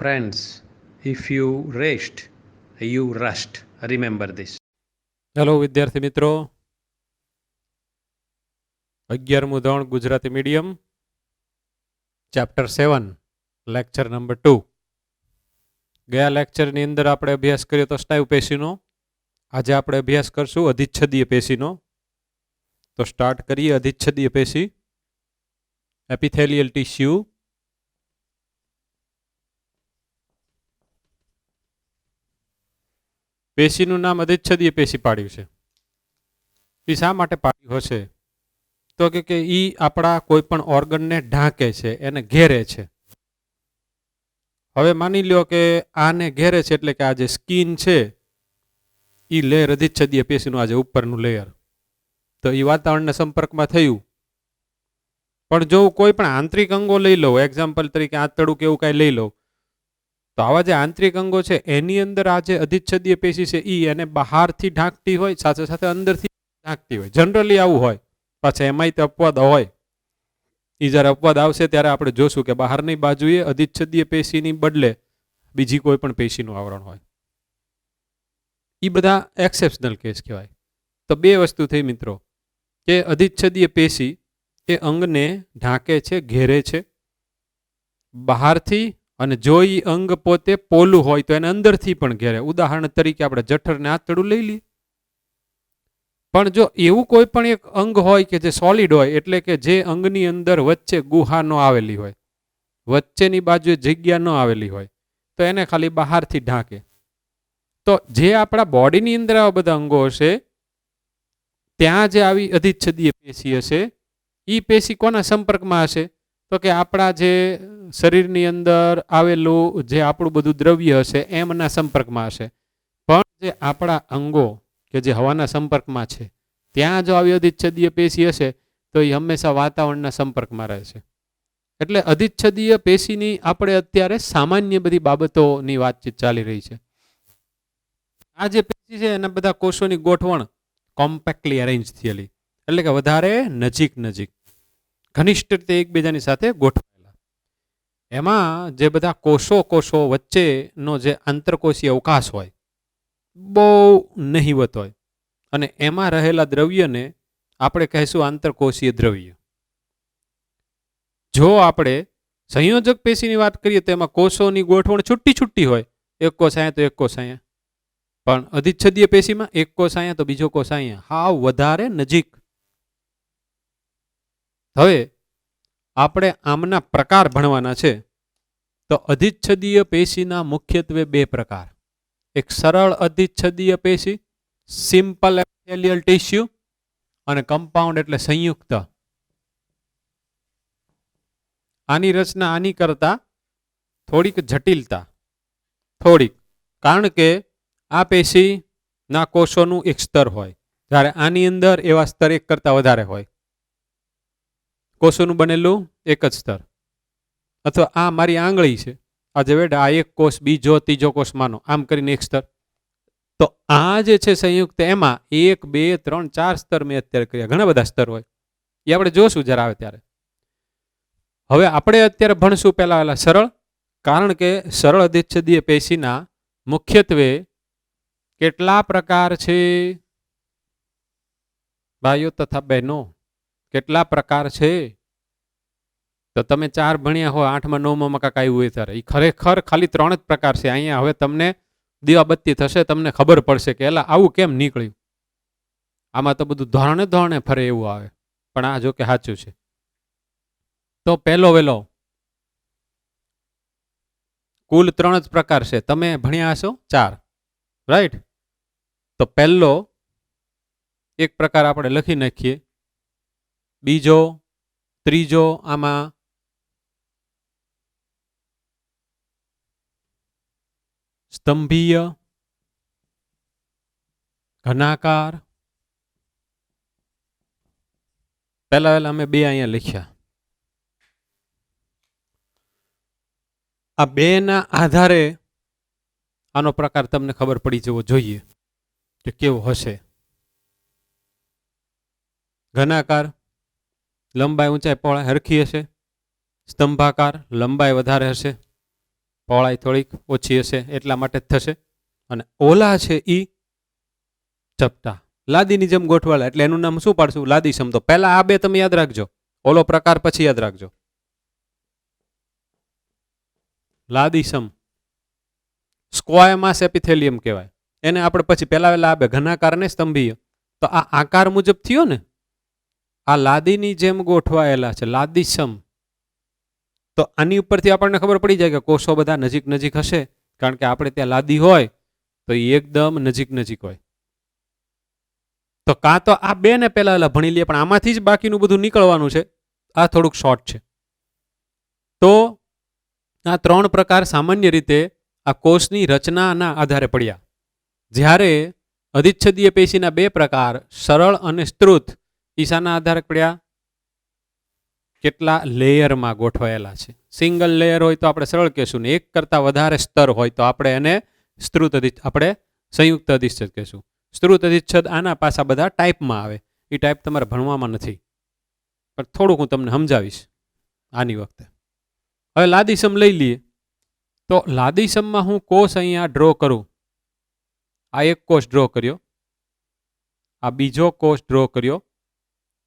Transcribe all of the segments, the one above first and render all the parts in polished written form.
Friends, if you rest, you rust. Remember this. Hello વિદ્યાર્થી મિત્રો, 11મું ધોરણ Gujarati medium, chapter 7, lecture number 2. ગયા લેક્ચરની અંદર આપણે અભ્યાસ કર્યો તો સ્નાયુ પેશીનો. આજે આપણે અભ્યાસ કરશું અધિચ્છદીય પેશીનો. તો સ્ટાર્ટ કરીએ. અધિચ્છદીય પેશી, એપિથેલિયલ ટિશ્યુ. પેશીનું નામ અધિચ્છદીય પેશી પાડ્યું છે. એ શા માટે પાડ્યું હશે? તો કે ઈ આપણા કોઈ પણ ઓર્ગનને ઢાંકે છે, એને ઘેરે છે. હવે માની લ્યો કે આને ઘેરે છે, એટલે કે આ જે સ્કિન છે એ લેયર અધિચ્છદીય પેશીનું આજે ઉપરનું લેયર, તો એ વાતાવરણના સંપર્કમાં થયું. પણ જો કોઈ પણ આંતરિક અંગો લઈ લો, એક્ઝામ્પલ તરીકે આંતરડું કે એવું કાંઈ લઈ લો, તો આવા જે આંતરિક અંગો છે એની અંદર આ જે અધિચ્છદીય પેશી છે એ એને બહારથી ઢાંકતી હોય, સાથે સાથે અંદરથી ઢાંકતી હોય. જનરલી આવું હોય. પાછા એમાંય તો અપવાદ હોય. એ જ્યારે અપવાદ આવશે ત્યારે આપણે જોશું કે બહારની બાજુએ અધિચ્છદીય પેશીની બદલે બીજી કોઈ પણ પેશીનું આવરણ હોય. એ બધા એક્સેપ્શનલ કેસ કહેવાય. તો બે વસ્તુ થઈ મિત્રો, કે અધિચ્છદીય પેશી એ અંગને ઢાંકે છે, ઘેરે છે બહારથી, અને જો એ અંગ પોતે પોલું હોય તો એને અંદરથી પણ ઘેરે. ઉદાહરણ તરીકે આપણે જઠરને આંતરડું લઈ લઈએ. પણ જો એવું કોઈ પણ એક અંગ હોય કે જે સોલિડ હોય, એટલે કે જે અંગની અંદર વચ્ચે ગુહા ન આવેલી હોય, વચ્ચેની બાજુએ જગ્યા ન આવેલી હોય, તો એને ખાલી બહારથી ઢાંકે. તો જે આપણા બોડીની અંદર આવા બધા અંગો હશે, ત્યાં જે આવી અધિચ્છદીય પેશી હશે, એ પેશી કોના સંપર્કમાં હશે? તો કે આપણા જે શરીરની અંદર આવેલું જે આપણું બધું દ્રવ્ય હશે એમના સંપર્કમાં હશે. પણ જે આપણા અંગો કે જે હવાના સંપર્કમાં છે, ત્યાં જો આવી અધિચ્છદીય પેશી હશે તો એ હંમેશા વાતાવરણના સંપર્કમાં રહે છે. એટલે અધિચ્છદીય પેશીની આપણે અત્યારે સામાન્ય બધી બાબતોની વાતચીત ચાલી રહી છે. આ જે પેશી છે એના બધા કોષોની ગોઠવણ કોમ્પેક્ટલી અરેન્જ થયેલી, એટલે કે વધારે નજીક નજીક, ઘનિષ્ઠ રીતે એકબીજાની સાથે ગોઠવાયેલા. એમાં જે બધા કોષો વચ્ચેનો જે આંતરકોષીય અવકાશ હોય બહુ નહિવત હોય, અને એમાં રહેલા દ્રવ્યને આપણે કહીશું આંતરકોષીય દ્રવ્ય. જો આપણે સંયોજક પેશીની વાત કરીએ તો એમાં કોષોની ગોઠવણ છૂટી છૂટી હોય, એક કોષ અહીંયા તો એક કોષ અહીંયા. પણ અધિચ્છદીય પેશીમાં એક કોષ અહીંયા તો બીજો કોષ અહીંયા, હાવ વધારે નજીક. હવે આપણે આમના પ્રકાર ભણવાના છે. તો અધિચ્છદીય પેશીના મુખ્યત્વે બે પ્રકાર. એક સરળ અધિચ્છદીય પેશી, સિમ્પલ એપિથેલિયલ ટિશ્યુ, અને કમ્પાઉન્ડ એટલે સંયુક્ત. આની રચના આની કરતા થોડીક જટિલતા, થોડીક, કારણ કે આ પેશીના કોષોનું એક સ્તર હોય, જ્યારે આની અંદર એવા સ્તર એક કરતા વધારે હોય. કોષોનું બનેલું એક જ સ્તર. અથવા આ મારી આંગળી છે, આ જે વેડ, આ એક કોષ, બીજો ત્રીજો કોષ માનો, આમ કરીને એક સ્તર. તો આ જે છે સંયુક્ત, એમાં 1, 2, 3, 4 સ્તર મેં અત્યારે કર્યા, ઘણા બધા સ્તર હોય. એ આપણે જોશું જ્યારે આવે ત્યારે. હવે આપણે અત્યારે ભણશું પહેલા સરળ, કારણ કે સરળ અધિચ્છદીય પેશીના મુખ્યત્વે કેટલા પ્રકાર છે ભાઈઓ તથા બહેનો? કેટલા પ્રકાર છે? તો તમે 4 ભણ્યા હોય, 8માં 9માં કાંક આવ્યું હોય ત્યારે, એ ખરેખર ખાલી 3 જ પ્રકાર છે. અહીંયા હવે તમને દીવાબત્તી થશે, તમને ખબર પડશે કે એલા આવું કેમ નીકળ્યું. આમાં તો બધું ધોરણે ફરે એવું આવે, પણ આ જો કે સાચું છે. તો પહેલો વેલો કુલ 3 જ પ્રકાર છે. તમે ભણ્યા હશો 4, રાઈટ? તો પહેલો એક પ્રકાર આપણે લખી નાખીએ, બીજો, ત્રીજો, આમાં સ્તંભીય, ઘનાકાર. પહેલા અમે 2 અહીંયા લખ્યા. આ 2ના આધારે આનો પ્રકાર તમને ખબર પડી જવો જોઈએ કે કેવો હશે. ઘનાકાર, લંબાઈ ઊંચાઈ પહોળાઈ હરખી હશે. સ્તંભાકાર, લંબાઈ વધારે હશે, પહોળાઈ થોડીક ઓછી હશે એટલા માટે જ થશે. અને ઓલા છે ઈ ચપટા લાદીની જેમ ગોઠવાયેલા, એટલે એનું નામ શું પાડશું? લાદીસમ. તો પહેલા આ બે તમે યાદ રાખજો, ઓલો પ્રકાર પછી યાદ રાખજો. લાદીસમ સ્ક્વોયમાસ એપિથેલિયમ કહેવાય એને. આપણે પછી પહેલા આ બે ઘનાકાર ને સ્તંભીય. તો આ આકાર મુજબ થયો ને, આ લાદીની જેમ ગોઠવાયેલા છે લાદીસમ. તો આની ઉપરથી આપણને ખબર પડી જાય કે કોષો બધા નજીક નજીક હશે, કારણ કે આપણે ત્યાં લાદી હોય તો એ એકદમ નજીક નજીક હોય. તો કાં તો આ બે ને પહેલા ભણી લઈએ, પણ આમાંથી જ બાકીનું બધું નીકળવાનું છે. આ થોડુંક શોર્ટ છે. તો આ ત્રણ પ્રકાર સામાન્ય રીતે આ કોષની રચનાના આધારે પડ્યા. જ્યારે અધિચ્છદીય પેશીના બે પ્રકાર સરળ અને સ્ત્રુત ઈશાના આધારે પડ્યા, કેટલા લેયરમાં ગોઠવાયેલા છે. સિંગલ લેયર હોય તો આપણે સરળ કહેશું, ને એક કરતાં વધારે સ્તર હોય તો આપણે એને સ્ત્રુત આપણે સંયુક્ત અધિચ્છદ કહેશું. સ્ત્રુત અધિચ્છદ આના પાછા બધા ટાઈપમાં આવે. એ ટાઈપ તમારે ભણવામાં નથી, પણ થોડુંક હું તમને સમજાવીશ આની વખતે. હવે લાદીસમ લઈ લઈએ. તો લાદીસમમાં હું કોષ અહીંયા ડ્રો કરું. આ એક કોષ ડ્રો કર્યો, આ બીજો કોષ ડ્રો કર્યો.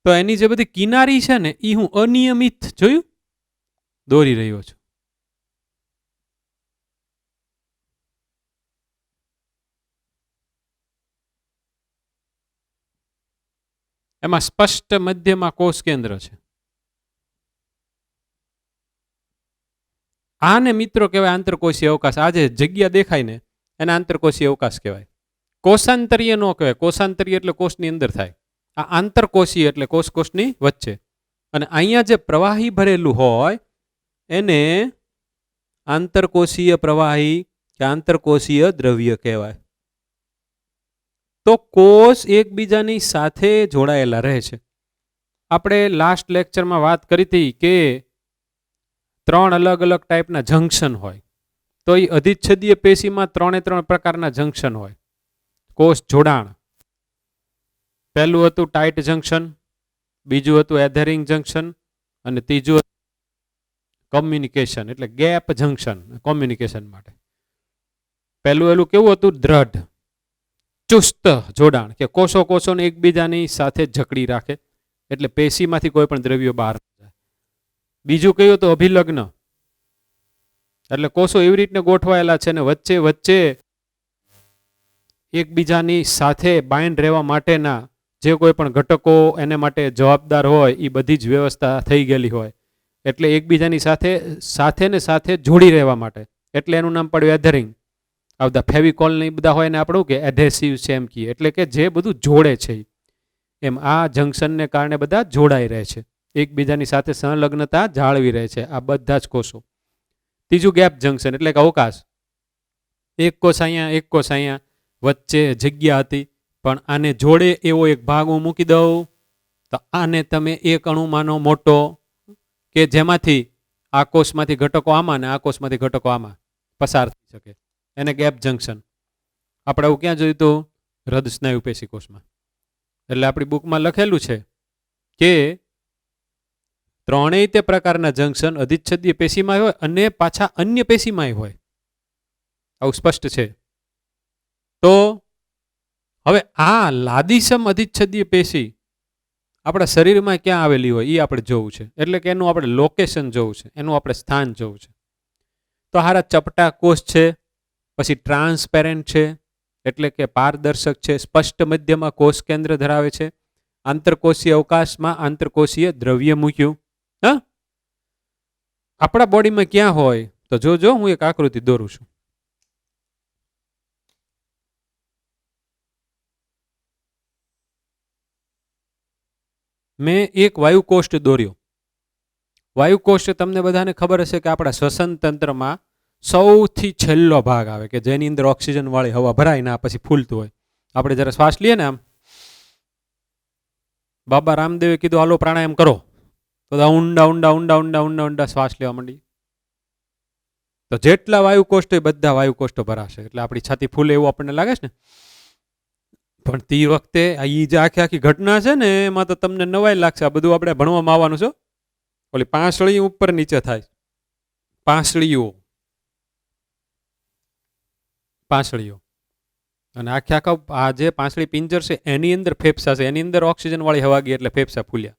તો એની જે બધી કિનારી છે ને એ હું અનિયમિત જોયું દોરી રહ્યો છું. એમાં સ્પષ્ટ મધ્યમાં કોષ કેન્દ્ર છે. આને મિત્રો કહેવાય આંતરકોષીય અવકાશ. આ જે જગ્યા દેખાય ને એને આંતરકોષીય અવકાશ કહેવાય. કોષાંતરીય ન કહેવાય. કોષાંતરીય એટલે કોષની અંદર થાય. આ આંતરકોષીય એટલે કોષની વચ્ચે. અને અહીંયા જે પ્રવાહી ભરેલું હોય એને આંતરકોષીય પ્રવાહી કે આંતરકોષીય દ્રવ્ય કહેવાય. તો કોષ એકબીજાની સાથે જોડાયેલા રહે છે. આપણે લાસ્ટ લેક્ચરમાં વાત કરી હતી કે 3 અલગ અલગ ટાઈપના જંક્શન હોય. તો એ અધિચ્છદીય પેશીમાં 3 પ્રકારના જંક્શન હોય. કોષ જોડાણ. પહેલું હતું ટાઈટ જંક્શન, બીજું હતું એધેરિંગ જંક્શન, અને ત્રીજું કમ્યુનિકેશન એટલે ગેપ જંક્શન કોમ્યુનિકેશન માટે. પહેલું એલું કેવું હતું? દ્રઢ ચુસ્ત જોડાણ, કે કોષોને એકબીજાની સાથે જકડી રાખે, એટલે પેશીમાંથી કોઈ પણ દ્રવ્યો બહાર ન જાય. બીજું કયું હતું? અભિલગ્ન, એટલે કોષો એવી રીતને ગોઠવાયેલા છે ને વચ્ચે વચ્ચે એકબીજાની સાથે બાઇન્ડ રહેવા માટેના જે કોઈ પણ ઘટકો એને માટે જવાબદાર હોય એ બધી જ વ્યવસ્થા થઈ ગયેલી હોય, એટલે એકબીજાની સાથે ને સાથે જોડી રહેવા માટે. એટલે એનું નામ પડ્યું એધરિંગ. આ બધા ફેવિકોલ ને બધા હોય ને આપણું કે એડહેસિવ છે એમ કહીએ, એટલે કે જે બધું જોડે છે. એમ આ જંક્શનને કારણે બધા જોડાઈ રહે છે, એકબીજાની સાથે સંલગ્નતા જાળવી રહે છે આ બધા જ કોષો. ત્રીજું ગેપ જંક્શન એટલે કે અવકાશ. એક કોષ અહીંયા, એક કોષ અહીંયા, વચ્ચે જગ્યા હતી, પણ આને જોડે એવો એક ભાગ હું મૂકી દઉં તો આને તમે એક અણુ માનો મોટો, કે જેમાંથી આ કોષમાંથી ઘટકો આમાં ને આ કોષમાંથી ઘટકો આમાં પસાર થઈ શકે, એને ગેપ જંક્શન. આપણે આવું ક્યાં જોયું હતું? હૃદ સ્નાયુ પેશી કોષમાં. એટલે આપણી બુકમાં લખેલું છે કે 3 તે પ્રકારના જંક્શન અધિચ્છદીય પેશીમાં હોય અને પાછા અન્ય પેશીમાં હોય. આવું સ્પષ્ટ છે. તો હવે આ લાદીસમ અધિચ્છદીય પેશી આપણા શરીરમાં ક્યાં આવેલી હોય એ આપણે જોવું છે. એટલે કે એનું આપણે લોકેશન જોવું છે, એનું આપણે સ્થાન જોવું છે. તો હારા ચપટા કોષ છે, પછી ટ્રાન્સપેરેન્ટ છે એટલે કે પારદર્શક છે, સ્પષ્ટ મધ્યમાં કોષ કેન્દ્ર ધરાવે છે, આંતરકોષીય અવકાશમાં આંતરકોષીય દ્રવ્ય મૂક્યું. હા, આપણા બોડીમાં ક્યાં હોય તો જોજો, હું એક આકૃતિ દોરું છું. મેં એક વાયુકોષ્ઠ દોર્યો. વાયુકોષ્ઠ તમને બધાને ખબર હશે કે આપણા શ્વસન તંત્રમાં સૌથી છેલ્લો ભાગ આવે, કે જેની અંદર ઓક્સિજન વાળી હવા ભરાય ને પછી ફૂલતું હોય. આપણે જ્યારે શ્વાસ લઈએ ને આમ, બાબા રામદેવે કીધું હાલો પ્રાણાયામ કરો, તો ઊંડા ઊંડા ઊંડા ઊંડા ઊંડા ઊંડા શ્વાસ લેવા માંડી. તો જેટલા વાયુકોષ્ઠ હોય બધા વાયુકોષ્ઠો ભરાશે, એટલે આપણી છાતી ફૂલે એવું આપણને લાગે છે ને. પણ તે વખતે આ જે આખી ઘટના છે ને એમાં તો તમને નવાઈ લાગશે. આ બધું આપણે ભણવામાં આવવાનું છે. ઓલી પાંસળી ઉપર નીચે થાય, પાંસળીઓ પાંસળીઓ, અને આખે આખા આ જે પાંસળી પિંજર છે એની અંદર ફેફસા છે, એની અંદર ઓક્સિજન વાળી હવા ગઈ એટલે ફેફસા ફૂલ્યા.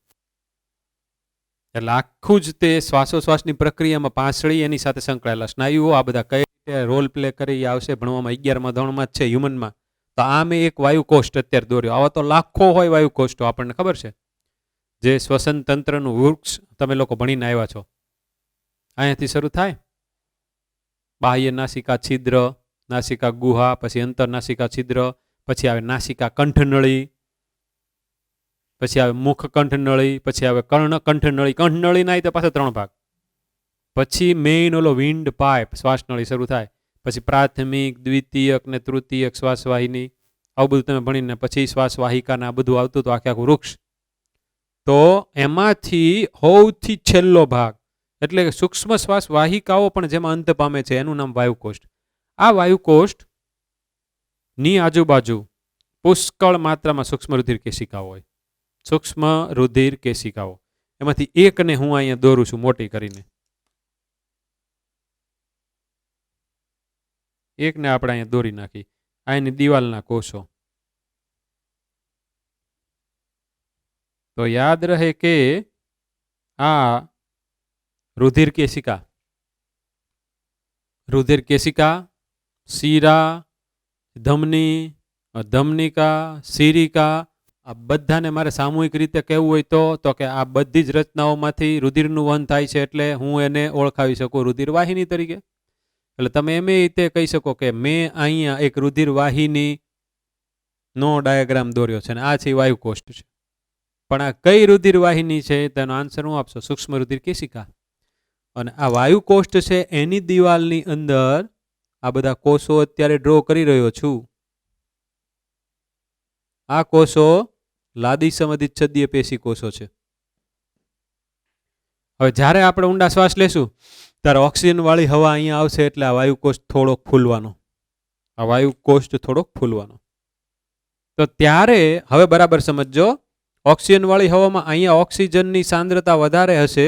એટલે આખું જ તે શ્વાસોશ્વાસની પ્રક્રિયામાં પાંસળી એની સાથે સંકળાયેલા સ્નાયુઓ આ બધા કઈ રીતે રોલ પ્લે કરી આવશે ભણવામાં 11મા ધોરણમાં જ છે હ્યુમનમાં. તો આ મેં એક વાયુકોષ્ઠ અત્યારે દોર્યો. આવા તો લાખો હોય વાયુકોષ્ઠો, આપણને ખબર છે. જે શ્વસન તંત્રનું વૃક્ષ તમે લોકો ભણીને આવ્યા છો. અહીંયાથી શરૂ થાય, બાહ્ય નાસિકા છિદ્ર, નાસિકા ગુહા, પછી અંતરનાસિકા છિદ્ર, પછી આવે નાસિકા કંઠનળી, પછી આવે મુખ કંઠનળી, પછી આવે કર્ણ કંઠનળી. કંઠનળી ના તો પાછા 3 ભાગ. પછી મેઇન ઓલો વિન્ડ પાઇપ શ્વાસનળી શરૂ થાય. પછી પ્રાથમિક, દ્વિતીયક ને તૃતીયક શ્વાસવાહિની, આવું બધું તમે ભણીને પછી શ્વાસવાહિકાના બધું આવતું હતું આખે આખું વૃક્ષ. તો એમાંથી સૌથી છેલ્લો ભાગ એટલે સૂક્ષ્મ શ્વાસ વાહિકાઓ પણ જેમાં અંત પામે છે એનું નામ વાયુકોષ્ઠ. આ વાયુકોષ્ઠ ની આજુબાજુ પુષ્કળ માત્રામાં સૂક્ષ્મ રુધિર કેશિકાઓ હોય. સૂક્ષ્મ રુધિર કેશિકાઓ એમાંથી એકને હું અહીંયા દોરું છું મોટી કરીને. એકને આપણે અહીંયા દોરી નાખી. આ એની દિવાલના કોષો. તો યાદ રહે કે આ રુધિર કેશિકા, રુધિર કેશિકા, શીરા, ધમની, ધમનિકા, શિરિકા, આ બધાને મારે સામૂહિક રીતે કહેવું હોય તો કે આ બધી જ રચનાઓમાંથી રુધિરનું વહન થાય છે એટલે હું એને ઓળખાવી શકું રુધિર વાહિની તરીકે. એટલે તમે એમ રીતે કહી શકો કે મેં અહીંયા એક રુધિર વાહિની નો ડાયાગ્રામ દોર્યો છે અને આ છે વાયુકોષ્ઠ છે. પણ આ કઈ રુધિર વાહિની છે તેનો આન્સર હું આપશો, સૂક્ષ્મ રુધિર કેશિકા. અને આ વાયુકોષ્ઠ છે એની દિવાલની અંદર આ બધા કોષો અત્યારે ડ્રો કરી રહ્યો છું. આ કોષો લાદી સંબંધિત છદ્દીય પેશી કોષો છે. હવે જ્યારે આપણે ઊંડા શ્વાસ લેશું ત્યારે ઓક્સિજન વાળી હવા અહીંયા આવશે એટલે આ વાયુકોષ્ઠ થોડોક ફૂલવાનો, આ વાયુકોષ્ઠ થોડોક ફૂલવાનો. તો ત્યારે હવે બરાબર સમજજો, ઓક્સિજન વાળી હવામાં અહીંયા ઓક્સિજનની સાંદ્રતા વધારે હશે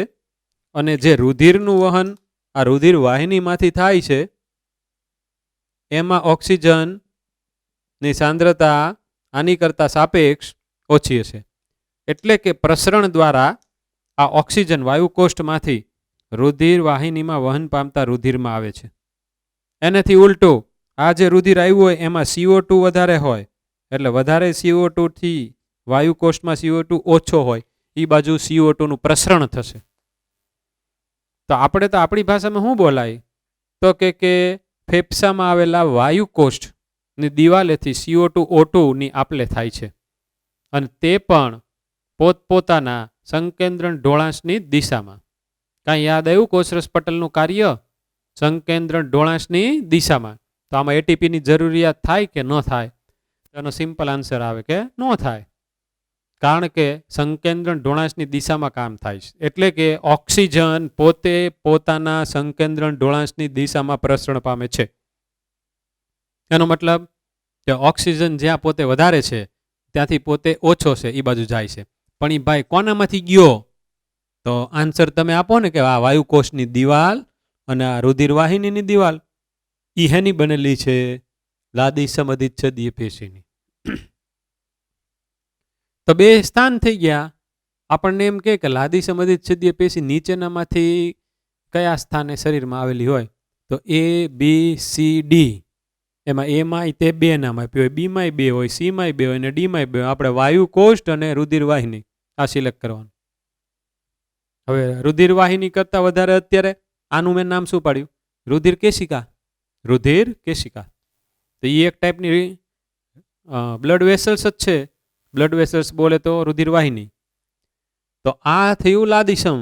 અને જે રુધિરનું વહન આ રુધિર વાહિનીમાંથી થાય છે એમાં ઓક્સિજનની સાંદ્રતા આની કરતાં સાપેક્ષ ઓછી હશે. એટલે કે પ્રસરણ દ્વારા આ ઓક્સિજન વાયુકોષ્ઠમાંથી રુધિર વાહિનીમાં વહન પામતા રુધિરમાં આવે છે. એનાથી ઉલટું આ જે રુધિર આવ્યું હોય એમાં CO2 વધારે હોય એટલે વધારે CO2 થી વાયુકોષ્ઠમાં CO2 ઓછો હોય એ બાજુ CO2 નું પ્રસરણ થશે. તો આપણે તો આપણી ભાષામાં શું બોલાય તો કે ફેફસામાં આવેલા વાયુકોષ્ઠની દિવાલેથી CO2 O2 ની આપલે થાય છે અને તે પણ પોતપોતાના સંકેન્દ્રણ ઢોળાંશની દિશામાં. કાંઈ યાદ આવ્યું કોષરસ પટલનું કાર્ય? સંકેન્દ્રણ ઢોળાંશની દિશામાં. તો આમાં એટીપીની જરૂરિયાત થાય કે ન થાય? એનો સિમ્પલ આન્સર આવે કે ન થાય, કારણ કે સંકેન્દ્રણ ઢોળાંશની દિશામાં કામ થાય છે. એટલે કે ઓક્સિજન પોતે પોતાના સંકેન્દ્રણ ઢોળાંશની દિશામાં પ્રસરણ પામે છે. એનો મતલબ કે ઓક્સિજન જ્યાં પોતે વધારે છે ત્યાંથી પોતે ઓછો છે એ બાજુ જાય છે. પણ એ ભાઈ કોનામાંથી ગયો? તો આન્સર તમે આપો ને કે આ વાયુકોષની દિવાલ અને આ રુધિર વાહિનીની દિવાલ એ હેની બનેલી છે? લાદી સંબંધિત છદ્દીય પેશીની. તો બે સ્થાન થઈ ગયા. આપણને એમ કે લાદી સંબંધિત છદ્દીય પેશી નીચેનામાંથી કયા સ્થાને શરીરમાં આવેલી હોય? તો ABCD એમાં એમાં તે 2 નામ આપ્યું હોય, બીમાં 2 હોય, સીમાં 2 હોય અને ડીમાં 2 હોય. આપણે વાયુકોષ્ઠ અને રુધિર વાહિની આ સિલેક્ટ કરવાનું. હવે રુધિર વાહિની કરતાં વધારે અત્યારે આનું મેં નામ શું પાડ્યું? રુધિર કેશિકા. રુધિર કેશિકા. તો એ એક ટાઈપની બ્લડ વેસલ્સ જ છે. બ્લડ વેસલ્સ બોલે તો રુધિર વાહિની. તો આ થયું લાદીસમ.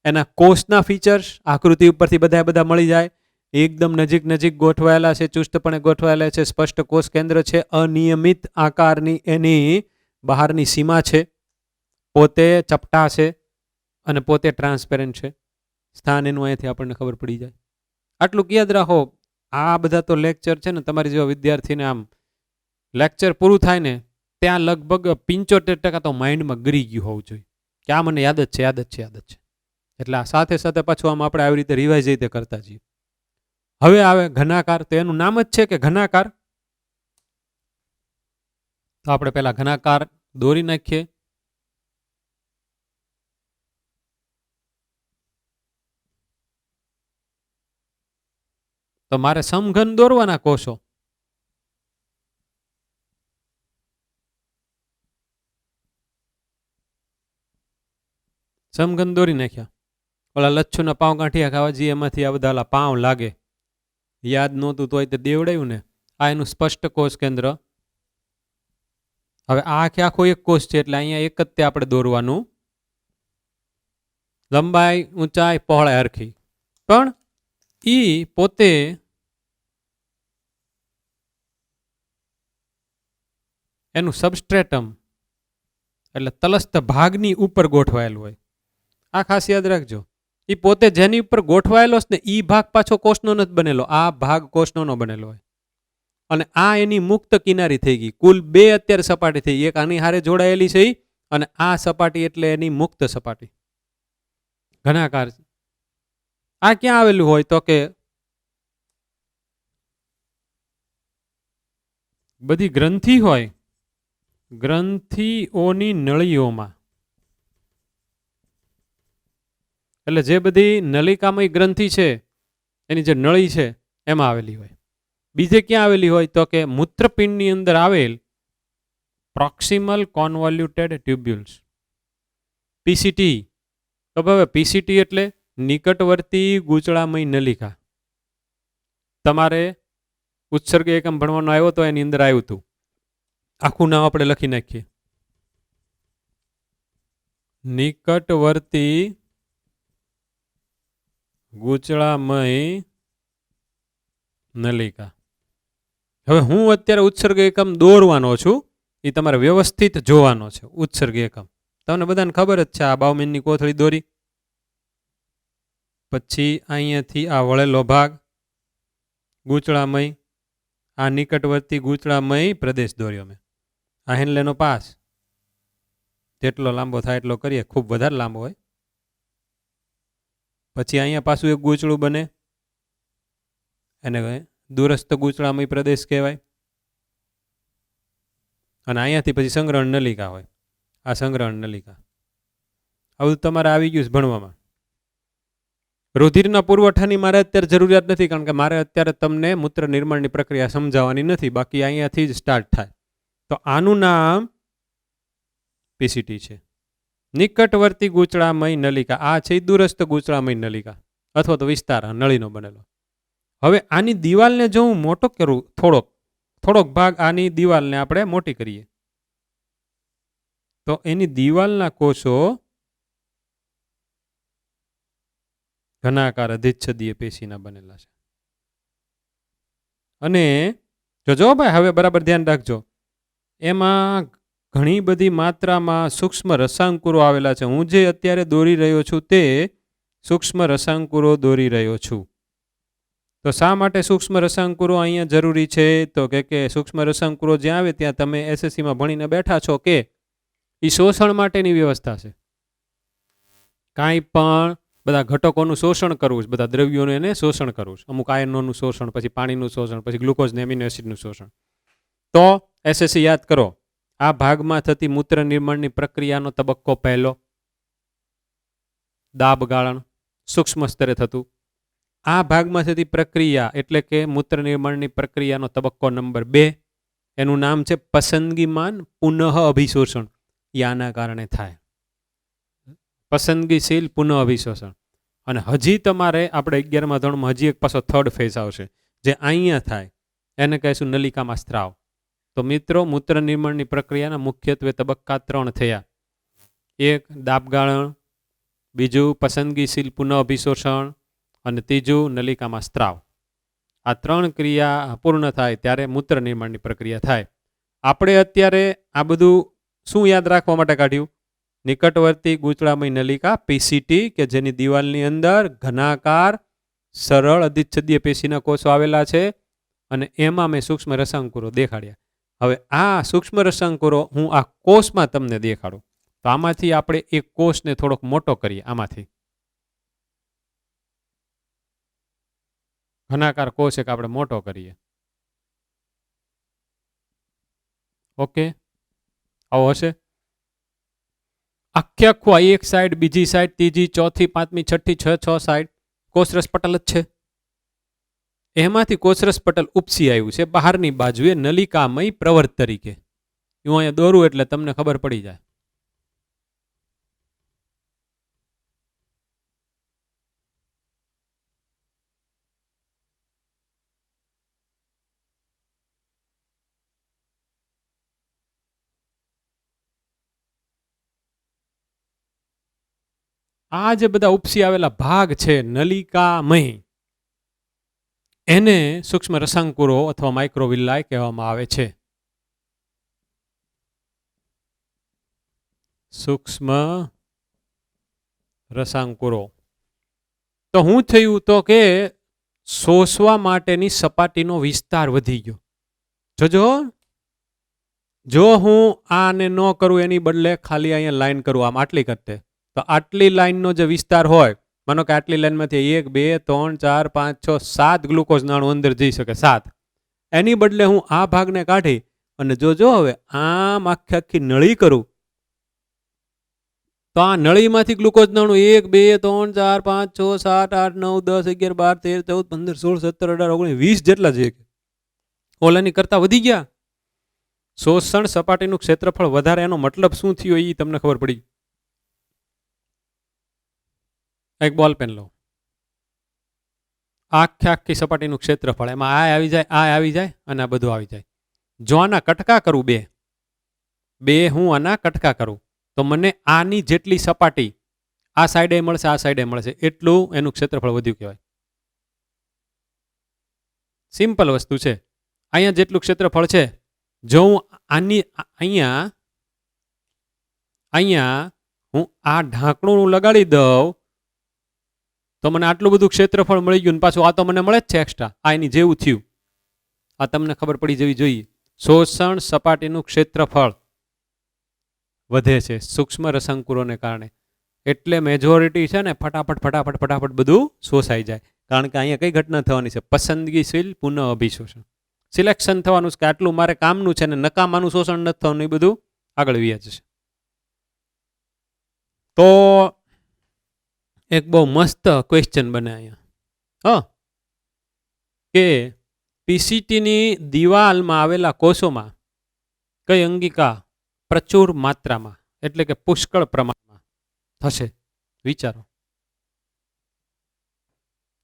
એના કોષના ફીચર્સ આકૃતિ ઉપરથી બધા મળી જાય. એકદમ નજીક નજીક ગોઠવાયેલા છે, ચુસ્તપણે ગોઠવાયેલા છે, સ્પષ્ટ કોષ કેન્દ્ર છે, અનિયમિત આકારની એની બહારની સીમા છે, પોતે ચપટા છે અને પોતે ટ્રાન્સપેરન્ટ છે. સ્થાન એનું અહીંયાથી આપણને ખબર પડી જાય. આટલું યાદ રાખો. આ બધા તો લેક્ચર છે ને તમારી જેવા વિદ્યાર્થીને આમ લેક્ચર પૂરું થાય ને ત્યાં લગભગ 75% તો માઇન્ડમાં ગરી ગયું હોવું જોઈએ કે આ મને યાદ જ છે. એટલે આ સાથે સાથે પાછું આમ આપણે આવી રીતે રિવાઇઝ રીતે કરતા જઈએ. હવે આવે ઘનાકાર, તો એનું નામ જ છે કે ઘનાકાર. તો આપણે પહેલા ઘનાકાર દોરી નાખીએ. તો મારે સમઘન દોરવાના કોષો. સમઘન દોરી નાખ્યા. ઓલા લચ્છુના પાઉં ગાંઠિયા ખાવા જઈએ એમાંથી આ બધા પાઉં લાગે, યાદ નહોતું તો તે દેવડાયું ને. આ એનું સ્પષ્ટ કોષ કેન્દ્ર. હવે આ આખો એક કોષ છે એટલે અહીંયા એક જ તે આપણે દોરવાનું. લંબાઈ, ઊંચાઈ, પહોળાઈ હરખી. પણ ઈ પોતે એનું સબસ્ટ્રેટમ એટલે તલસ્થ ભાગની ઉપર ગોઠવાયેલું હોય. આ ખાસ યાદ રાખજો. એ પોતે જેની ઉપર ગોઠવાયેલો છે ને એ ભાગ પાછો કોષનો નથી બનેલો, આ ભાગ કોષનો નો બનેલો હોય. અને આ એની મુક્ત કિનારી થઈ ગઈ. કુલ 2 અત્યારે સપાટી થઈ. એક આની હારે જોડાયેલી છે અને આ સપાટી એટલે એની મુક્ત સપાટી. ઘનાકાર. આ ક્યાં આવેલું હોય તો કે બધી ગ્રંથિ હોય, ગ્રંથિઓની નળીઓમાં. એટલે જે બધી નલિકામય ગ્રંથિ છે એની જે નળી છે એમાં આવેલી હોય. બીજે ક્યાં આવેલી હોય તો કે મૂત્રપિંડની અંદર આવેલ પ્રોક્સિમલ કોન્વોલ્યુટેડ ટ્યુબ્યુલ્સ, પીસીટી. તો હવે પીસીટી એટલે નિકટવર્તી ગૂંચળામય નલિકા. તમારે ઉત્સર્ગ એકમ ભણવાનો આવ્યો તો એની અંદર આવ્યું હતું. આખું નામ આપણે લખી નાખીએ. નિકટવર્તી ગૂંચળામય નલિકા. હવે હું અત્યારે ઉત્સર્ગ એકમ દોરવાનો છું, એ તમારે વ્યવસ્થિત જોવાનો છે. ઉત્સર્ગ એકમ તમને બધાને ખબર જ છે. આ બાઉમેનની કોથળી દોરી, પછી અહીંયાથી આ વળેલો ભાગ ગૂંચળામય, આ નિકટવર્તી ગૂંચળામય પ્રદેશ દોર્યો મેં. આ હેનલેનો પાસ જેટલો લાંબો થાય એટલો કરીએ, ખૂબ વધારે લાંબો હોય. પછી અહીંયા પાછું એક ગૂંચળું બને, એને દૂરસ્થ ગૂંચળામય પ્રદેશ કહેવાય. અને અહીંયાથી પછી સંગ્રહણ નલિકા હોય. આ સંગ્રહણ નલિકા. આવું તમારે આવી ગયું છે ભણવામાં. રુધિરના પુરવઠાની મારે અત્યારે જરૂરિયાત નથી, કારણ કે મારે અત્યારે તમને મૂત્ર નિર્માણની પ્રક્રિયા સમજાવવાની નથી. બાકી અહીંયાથી જ સ્ટાર્ટ થાય. તો આનું નામ પીસીટી છે. નિકટવર્તી ગૂંચળામય નલિકા. આ છે દૂરસ્થ ગૂંચળામય નલિકા અથવા તો વિસ્તાર નળીનો બનેલો. હવે આની દિવાલને જો હું મોટો કરું, થોડોક ભાગ આની દિવાલને આપણે મોટી કરીએ, તો એની દિવાલના કોષો ઘનાકાર અધિચ્છદીય પેશીના બનેલા છે. અને જો ભાઈ હવે બરાબર ધ્યાન રાખજો, એમાં ઘણી બધી માત્રામાં સૂક્ષ્મ રસાંકુરો આવેલા છે. હું જે અત્યારે દોરી રહ્યો છું તે સૂક્ષ્મ રસાંકુરો દોરી રહ્યો છું. તો શા માટે સૂક્ષ્મ રસાંકુરો અહીંયા જરૂરી છે? તો કે સૂક્ષ્મ રસાંકુરો જ્યાં આવે ત્યાં તમે એસએસસીમાં ભણીને બેઠા છો કે એ શોષણ માટેની વ્યવસ્થા છે. કાંઈ પણ બધા ઘટકોનું શોષણ કરવું છે, બધા દ્રવ્યોનું એને શોષણ કરવું છે. અમુક આયનોનું શોષણ, પછી પાણીનું શોષણ, પછી ગ્લુકોઝ ને એમિનો એસિડનું શોષણ. તો એસએસસી યાદ કરો, આ ભાગમાં થતી મૂત્ર નિર્માણની પ્રક્રિયાનો તબક્કો પહેલો, દાબ ગાળણ સૂક્ષ્મ સ્તરે થતું. આ ભાગમાં થતી પ્રક્રિયા એટલે કે મૂત્ર નિર્માણની પ્રક્રિયાનો તબક્કો નંબર 2, એનું નામ છે પસંદગીમાન પુનઃ અભિશોષણ. એ આના કારણે થાય, પસંદગીશીલ પુનઃ અભિશોષણ. અને હજી તમારે આપણે 11મા ધોરણમાં હજી એક પાછો થર્ડ ફેઝ આવશે, જે અહીંયા થાય, એને કહીશું નલિકામાં સ્ત્રાવ. તો મિત્રો, મૂત્ર નિર્માણની પ્રક્રિયાના મુખ્યત્વે તબક્કા 3 થયા. એક દાબગાળણ, બીજું પસંદગીશીલ પુનઃ અભિશોષણ અને ત્રીજું નલિકામાં સ્ત્રાવ. આ 3 ક્રિયા પૂર્ણ થાય ત્યારે મૂત્ર નિર્માણની પ્રક્રિયા થાય. આપણે અત્યારે આ બધું શું યાદ રાખવા માટે કાઢ્યું? નિકટવર્તી ગૂંચળામય નલિકા પીસીટી, કે જેની દિવાલની અંદર ઘનાકાર સરળ અધિચ્છદીય પેશીના કોષો આવેલા છે અને એમાં મેં સૂક્ષ્મ રસાંકુરો દેખાડ્યા. હવે આ સૂક્ષ્મ રસાંકુરો હું આ કોષમાં તમને દેખાડું. તો આમાંથી આપણે એક કોષને થોડોક મોટો કરીએ. આમાંથી ઘનાકાર કોષ એક આપણે મોટો કરીએ. ઓકે, આવો હશે. આખે આખું આ એક સાઈડ, બીજી સાઈડ, ત્રીજી, ચોથી, પાંચમી, છઠ્ઠી, છ સાઈડ કોષરસ પટલ જ છે. એમાંથી કોષરસ પટલ ઉપસી આવ્યું છે બહારની બાજુએ નલિકામય પ્રવર્ત તરીકે. હું અહીંયા દોરું એટલે તમને ખબર પડી જાય. આ જે બધા ઉપસી આવેલા ભાગ છે નલિકામય, એને સૂક્ષ્મ રસાંકુરો અથવા માઇક્રોવિલ્લાય કહેવામાં આવે છે. સૂક્ષ્મ રસાંકુરો. તો શું થયું? તો કે શોષવા માટેની સપાટીનો વિસ્તાર વધી ગયો. જોજો, જો હું આને ન કરું એની બદલે ખાલી અહીંયા લાઈન કરું, આમ આટલી કરતે, તો આટલી લાઈનનો જે વિસ્તાર હોય, માનો કે આટલી લાઈનમાંથી 1, 2, 3, 4, 5, 6, 7 ગ્લુકોઝ નાણું અંદર જઈ શકે, 7. એની બદલે હું આ ભાગને કાઢી અને જોજો હવે આમ આખી આખી નળી કરું, તો આ નળીમાંથી ગ્લુકોઝ નાણું 1, 2, 3, 4, 5, 6, 7, 8, 9, 10, 11, 12, 13, 14, 15, 16, 17, 18, 19, 20 જેટલા છે. ઓલાની કરતા વધી ગયા. શોષણ સપાટીનું ક્ષેત્રફળ વધારે, એનો મતલબ શું થયો એ તમને ખબર પડી. એક બોલ પેન લો, આખી સપાટીનું ક્ષેત્રફળ, એમાં આ આવી જાય, આ આવી જાય અને આ બધું આવી જાય. જો આના કટકા કરું, બે હું આના કટકા કરું, તો મને આની જેટલી સપાટી આ સાઈડે મળશે, આ સાઈડે મળશે, એટલું એનું ક્ષેત્રફળ વધ્યું કહેવાય. સિમ્પલ વસ્તુ છે. અહીંયા જેટલું ક્ષેત્રફળ છે, જો હું આની અહીંયા હું આ ઢાંકણું લગાડી દઉં તો મને આટલું બધું ક્ષેત્રફળ મળી ગયું. પાછું આ તો મને મળે જ છે એક્સ્ટ્રા, આ એની જેવું થયું. આ તમને ખબર પડી જવી જોઈએ. શોષણ સપાટીનું ક્ષેત્રફળ વધે છે સૂક્ષ્મ રસાંકુરોને કારણે. એટલે મેજોરિટી છે ને ફટાફટ બધું શોષાઈ જાય. કારણ કે અહીંયા કઈ ઘટના થવાની છે? પસંદગીશીલ પુનઃ અભિશોષણ, સિલેક્શન થવાનું છે કે આટલું મારે કામનું છે ને નકામાનું શોષણ નથી થવાનું, એ બધું આગળ વ્યા જશે. તો એક બહુ મસ્ત ક્વેશ્ચન બને અહીંયા, કે પીસીટીની દિવાલમાં આવેલા કોષોમાં કઈ અંગિકા પ્રચુર માત્રામાં એટલે કે પુષ્કળ પ્રમાણમાં થશે? વિચારો.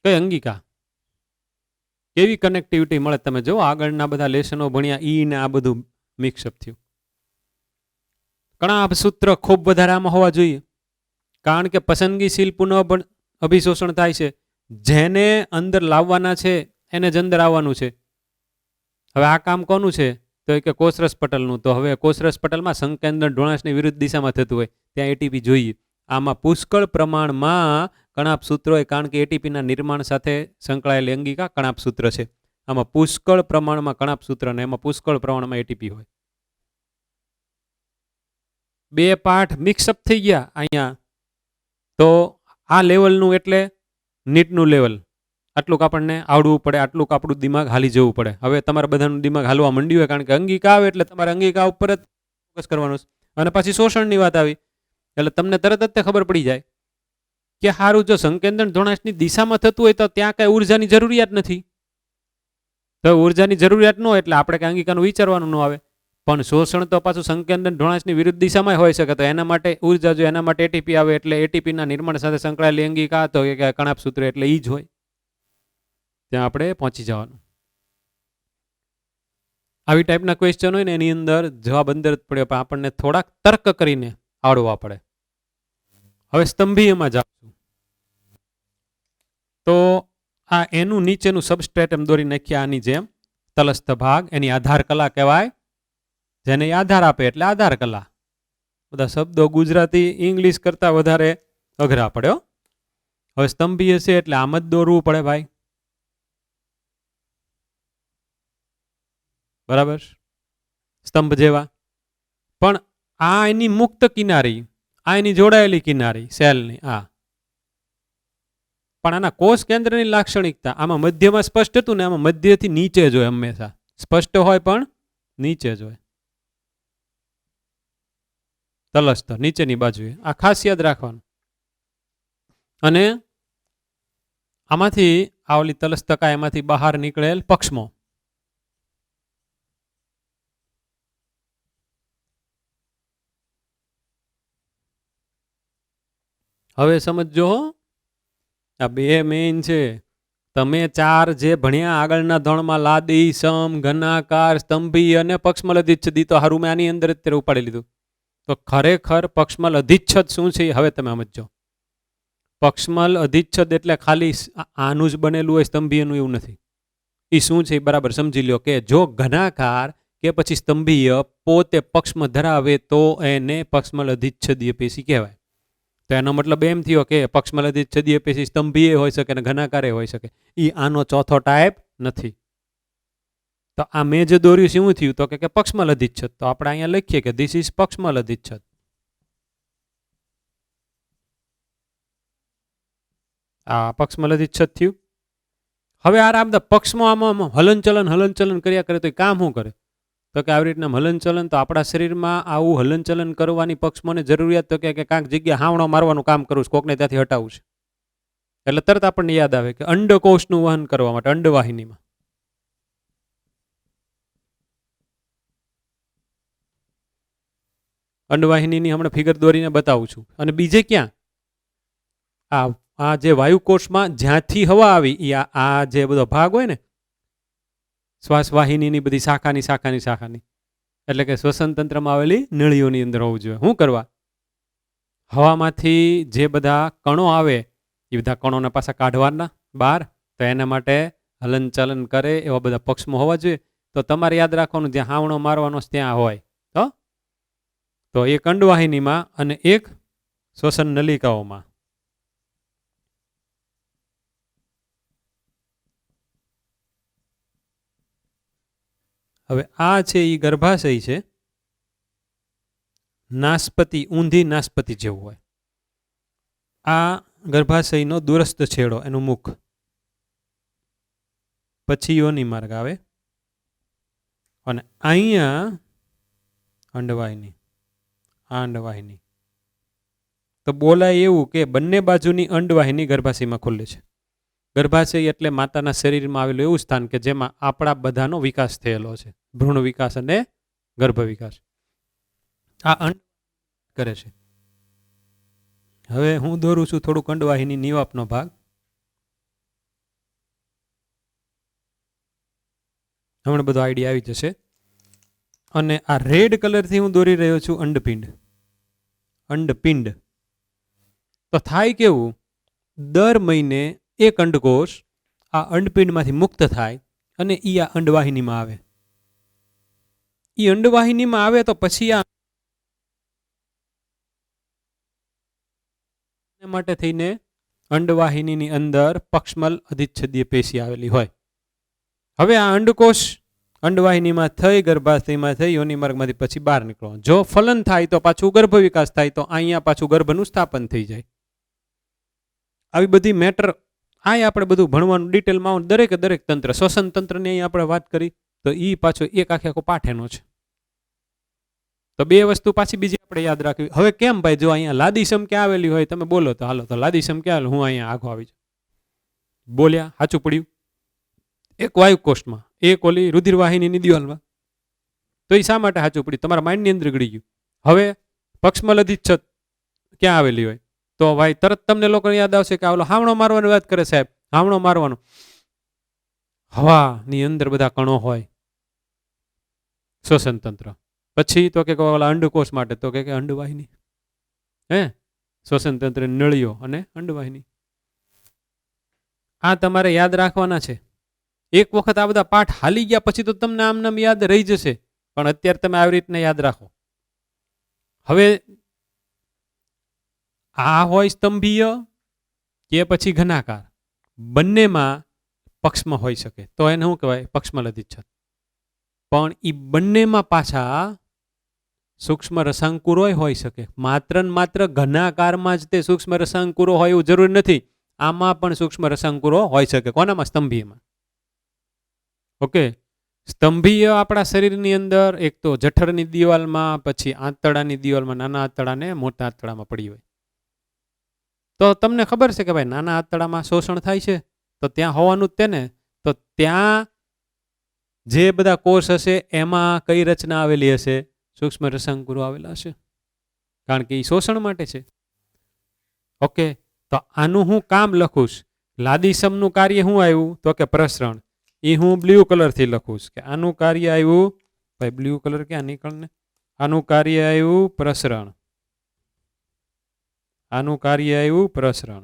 કઈ અંગિકા, કેવી કનેક્ટિવિટી મળે? તમે જો આગળના બધા લેસનો ભણ્યા, ઈ ને આ બધું મિક્સઅપ થયું. કણાભ સૂત્ર ખૂબ વધારે આમાં હોવા જોઈએ, કારણ કે પસંદગીશીલ પુનઃ અભિશોષણ થાય છે. જેને અંદર લાવવાના છે એને જ અંદર આવવાનું છે. હવે આ કામ કોનું છે? તો કે કોષરસ પટલનું. તો હવે કોષરસ પટલમાં સંકેન્દ્ર ઢોળાશની વિરુદ્ધ દિશામાં થતું હોય ત્યાં એટીપી જોઈએ. આમાં પુષ્કળ પ્રમાણમાં કણાભ સૂત્ર હોય, કારણ કે એટીપીના નિર્માણ સાથે સંકળાયેલી અંગિકા કણાભ સૂત્ર છે. આમાં પુષ્કળ પ્રમાણમાં કણાભ સૂત્ર ને એમાં પુષ્કળ પ્રમાણમાં એટીપી હોય. બે પાઠ મિક્સઅપ થઈ ગયા અહીંયા. તો આ લેવલનું એટલે નીટનું લેવલ, આટલુંક આપણને આવડવું પડે, આટલુંક આપણું દિમાગ હાલી જવું પડે. હવે તમારા બધાનું દિમાગ હાલવા માંડ્યું હોય, કારણ કે અંગિકા આવે એટલે તમારે અંગિકા ઉપર જ ફોકસ કરવાનું છે. અને પછી શોષણની વાત આવી એટલે તમને તરત જ ખબર પડી જાય કે સારું, જો સંકેન્દ્ર ધોળાશની દિશામાં થતું હોય તો ત્યાં કઈ ઉર્જાની જરૂરિયાત નથી. તો ઉર્જાની જરૂરિયાત ન હોય એટલે આપણે કઈ અંગિકાનું વિચારવાનું ન આવે. પણ શોષણ તો પાછું સંકેન્દ્ર ઢોળાશની વિરુદ્ધ દિશામાં હોઈ શકે. તો એના માટે ઉર્જા જો એના માટે એટીપી આવે એટલે એટીપીના નિર્માણ સાથે સંકળાયેલી અંગિકા તો કે કણાભ સૂત્ર એટલે ઈ જ હોય. ત્યાં આપણે પહોંચી જવાનું. આવી ટાઈપના ક્વેશ્ચન હોય ને એની અંદર જવાબ અંદર જ પડ્યો, પણ આપણને થોડાક તર્ક કરીને આવડવા પડે. હવે સ્તંભીયમાં જાઉં તો આ એનું નીચેનું સબસ્ટ્રેટમ દોરી નાખ્યા આની જેમ તલસ્થ ભાગ, એની આધાર કલા કહેવાય. જેને આધાર આપે એટલે આધાર કલા. બધા શબ્દો ગુજરાતી ઇંગ્લિશ કરતા વધારે અઘરા પડ્યો. હવે સ્તંભીય છે એટલે આમ જ દોરવું પડે ભાઈ, બરાબર, સ્તંભ જેવા. પણ આ એની મુક્ત કિનારી, આ એની જોડાયેલી કિનારી સેલની, આ પણ આના કોષ કેન્દ્રની લાક્ષણિકતા આમાં મધ્યમાં સ્પષ્ટ હતું ને, આમાં મધ્યથી નીચે જ હોય, હંમેશા સ્પષ્ટ હોય પણ નીચે જ હોય, તલસ્થ નીચેની બાજુએ. આ ખાસ યાદ રાખવાનું. અને આમાંથી આ ઓલી તલસ્તકા એમાંથી બહાર નીકળેલ પક્ષમો. હવે સમજો, આ બે મેઇન છે. તમે ચાર જે ભણ્યા આગળના ધોરણમાં, લાદી, સમ, ઘનાકાર, સ્તંભી અને પક્ષમલ અધિચ્છદી, તો હારું મેં આની અંદર અત્યારે ઉપાડી લીધું. તો ખરેખર પક્ષમલ અધિચ્છદ શું છે હવે તમે સમજો. પક્ષમલ અધિચ્છદ એટલે ખાલી આનું જ બનેલું હોય, સ્તંભીયનું એવું નથી. એ શું છે બરાબર સમજી લો કે જો ઘનાકાર કે પછી સ્તંભીય પોતે પક્ષમ ધરાવે તો એને પક્ષમલ અધિચ્છદીય પેશી કહેવાય. તો એનો મતલબ એમ થયો કે પક્ષમલ અધિચ્છદીય પેશી સ્તંભીય હોઈ શકે અને ઘનાકારે હોઈ શકે. એ આનો ચોથો ટાઈપ નથી. તો આ મેં જે દોર્યું શું થયું તો કે પક્ષમલ અધિચ્છદ. તો આપણે અહીંયા લખીએ કે ધીસ ઇઝ પક્ષમલ અધિચ્છદ. આ પક્ષમલ અધિચ્છદ થયું. હવે આ બધા પક્ષમાં આમાં હલનચલન કર્યા કરે તો એ કામ શું કરે? તો કે આવી રીતના હલનચલન, તો આપણા શરીરમાં આવું હલનચલન કરવાની પક્ષમોને જરૂરિયાત તો કે કાંક જગ્યા હાવણો મારવાનું કામ કરવું છે, કોકને ત્યાંથી હટાવવું છે. એટલે તરત આપણને યાદ આવે કે અંડકોષનું વહન કરવા માટે અંડવાહિનીમાં અંડવાહિનીની હમણાં ફિગર દોરીને બતાવું છું. અને બીજે ક્યાં આ જે વાયુકોષમાં જ્યાંથી હવા આવી આ જે બધો ભાગ હોય ને, શ્વાસવાહિનીની બધી શાખાની એટલે કે શ્વસન તંત્રમાં આવેલી નળીઓની અંદર હોવું જોઈએ. શું કરવા? હવામાંથી જે બધા કણો આવે એ બધા કણોના પાછા કાઢવાના બહાર, તો એના માટે હલનચલન કરે એવા બધા પક્ષમાં હોવા જોઈએ. તો તમારે યાદ રાખવાનું જ્યાં હાવણો મારવાનો ત્યાં હોય તો એક અંડવાહિનીમાં અને એક શ્વસન નલિકાઓમાં. હવે આ છે એ ગર્ભાશય છે. નાસપતિ, ઊંધી નાસપતિ જેવું હોય. આ ગર્ભાશયનો દૂરસ્થ છેડો, એનું મુખ. પછી યોનિ માર્ગ આવે અને અહીંયા અંડવાહિની. આ અંડવાહિની. તો બોલાય એવું કે બંને બાજુની અંડવાહિની ગર્ભાશયમાં ખુલે છે. ગર્ભાશય એટલે માતાના શરીરમાં આવેલું એવું સ્થાન કે જેમાં આપણા બધાનો વિકાસ થયેલો છે, ભ્રૂણ વિકાસ અને ગર્ભ વિકાસ. આ અંડ કરે છે. હવે હું દોરું છું થોડુંક અંડવાહિની નિવાપનો ભાગ. હમણાં બધો આઈડિયા આવી જશે. અને આ રેડ કલરથી હું દોરી રહ્યો છું અંડપિંડ. અંડપિંડ. તો થાય કેવું, દર મહિને એક અંડકોષ આ અંડપિંડમાંથી મુક્ત થાય અને એ આ અંડવાહિનીમાં આવે. એ અંડવાહિનીમાં આવે તો પછી આ માટે થઈને અંડવાહિનીની અંદર પક્ષમલ અધિચ્છદીય પેશી આવેલી હોય. હવે આ અંડકોષ અંડવાહિનીમાં થઈ, ગર્ભાશયમાં થઈ, યોનિ માર્ગમાંથી પછી બહાર નીકળો. જો ફલન થાય તો પાછું ગર્ભ વિકાસ થાય, તો અહીંયા પાછું ગર્ભનું સ્થાપન થઈ જાય. આવી બધી મેટર આપણે બધું ભણવાનું ડિટેલમાં દરેક તંત્ર, શ્વસન તંત્રની અહીં આપણે વાત કરી તો એ પાછો એક આખો પાઠ એનો છે. તો બે વસ્તુ પાછી બીજી આપણે યાદ રાખવી. હવે કેમ ભાઈ, જો અહીંયા લાદીસમ ક્યાં આવેલી હોય તમે બોલો તો હાલો, તો લાદીસમ ક્યાં આવેલું, હું અહીંયા આખો આવી જાઉં. બોલ્યા, સાચું પડ્યું. એક વાયુકોષમાં, એક ઓલી રુધિરવાહિનીની દિવાલમાં. તો એ શા માટે સાચું પડ્યું? તમારા માઇન્ડની અંદર ગળી ગયું. હવે પક્ષમલ અધિચ્છદ ક્યાં આવેલી હોય? તો ભાઈ તરત તમને લોકો યાદ આવશે કે આવલો હાવણો મારવાની વાત કરે સાહેબ. હાવણો મારવાનો, હવાની અંદર બધા કણો હોય, શ્વસન તંત્ર. પછી તો કે અંડકોષ માટે તો કે અંડવાહિની, શ્વસન તંત્ર, નળીઓ અને અંડવાહિની. આ તમારે યાદ રાખવાના છે. એક વખત આ બધા પાઠ હાલી ગયા પછી તો તમને આમ નામ યાદ રહી જશે, પણ અત્યારે તમે આવી રીતના યાદ રાખો. હવે આ હોય સ્તંભીય કે પછી ઘનાકાર, બંનેમાં પક્ષમાં હોઈ શકે, તો એને શું કહેવાય? પક્ષમલ અધિચ્છદ. પણ એ બંનેમાં પાછા સૂક્ષ્મ રસાંકુરો હોઈ શકે. માત્ર ઘનાકારમાં જ તે સૂક્ષ્મ રસાંકુરો હોય એવું જરૂરી નથી. આમાં પણ સૂક્ષ્મ રસાંકુરો હોઈ શકે. કોનામાં? સ્તંભીયમાં. ઓકે, સ્તંભીય આપણા શરીરની અંદર એક તો જઠરની દિવાલમાં, પછી આંતરડાની દિવાલમાં, નાના આંતરડા ને મોટા આંતરડામાં પડી હોય. તો તમને ખબર છે કે ભાઈ નાના આંતરડામાં શોષણ થાય છે, તો ત્યાં હોવાનું જ તેને. તો ત્યાં જે બધા કોષ હશે એમાં કઈ રચના આવેલી હશે? સૂક્ષ્મ રસાંકુરો આવેલા હશે, કારણ કે એ શોષણ માટે છે. ઓકે, તો આનું હું કામ લખું? લાદીસમનું કાર્ય શું આવ્યું? તો કે પ્રસરણ. એ હું બ્લુ કલરથી લખું કે આનું કાર્ય આવ્યું, ભાઈ બ્લુ કલર ક્યાં નીકળને, આનું કાર્ય આવ્યું પ્રસરણ. આનું કાર્ય આવ્યું પ્રસરણ.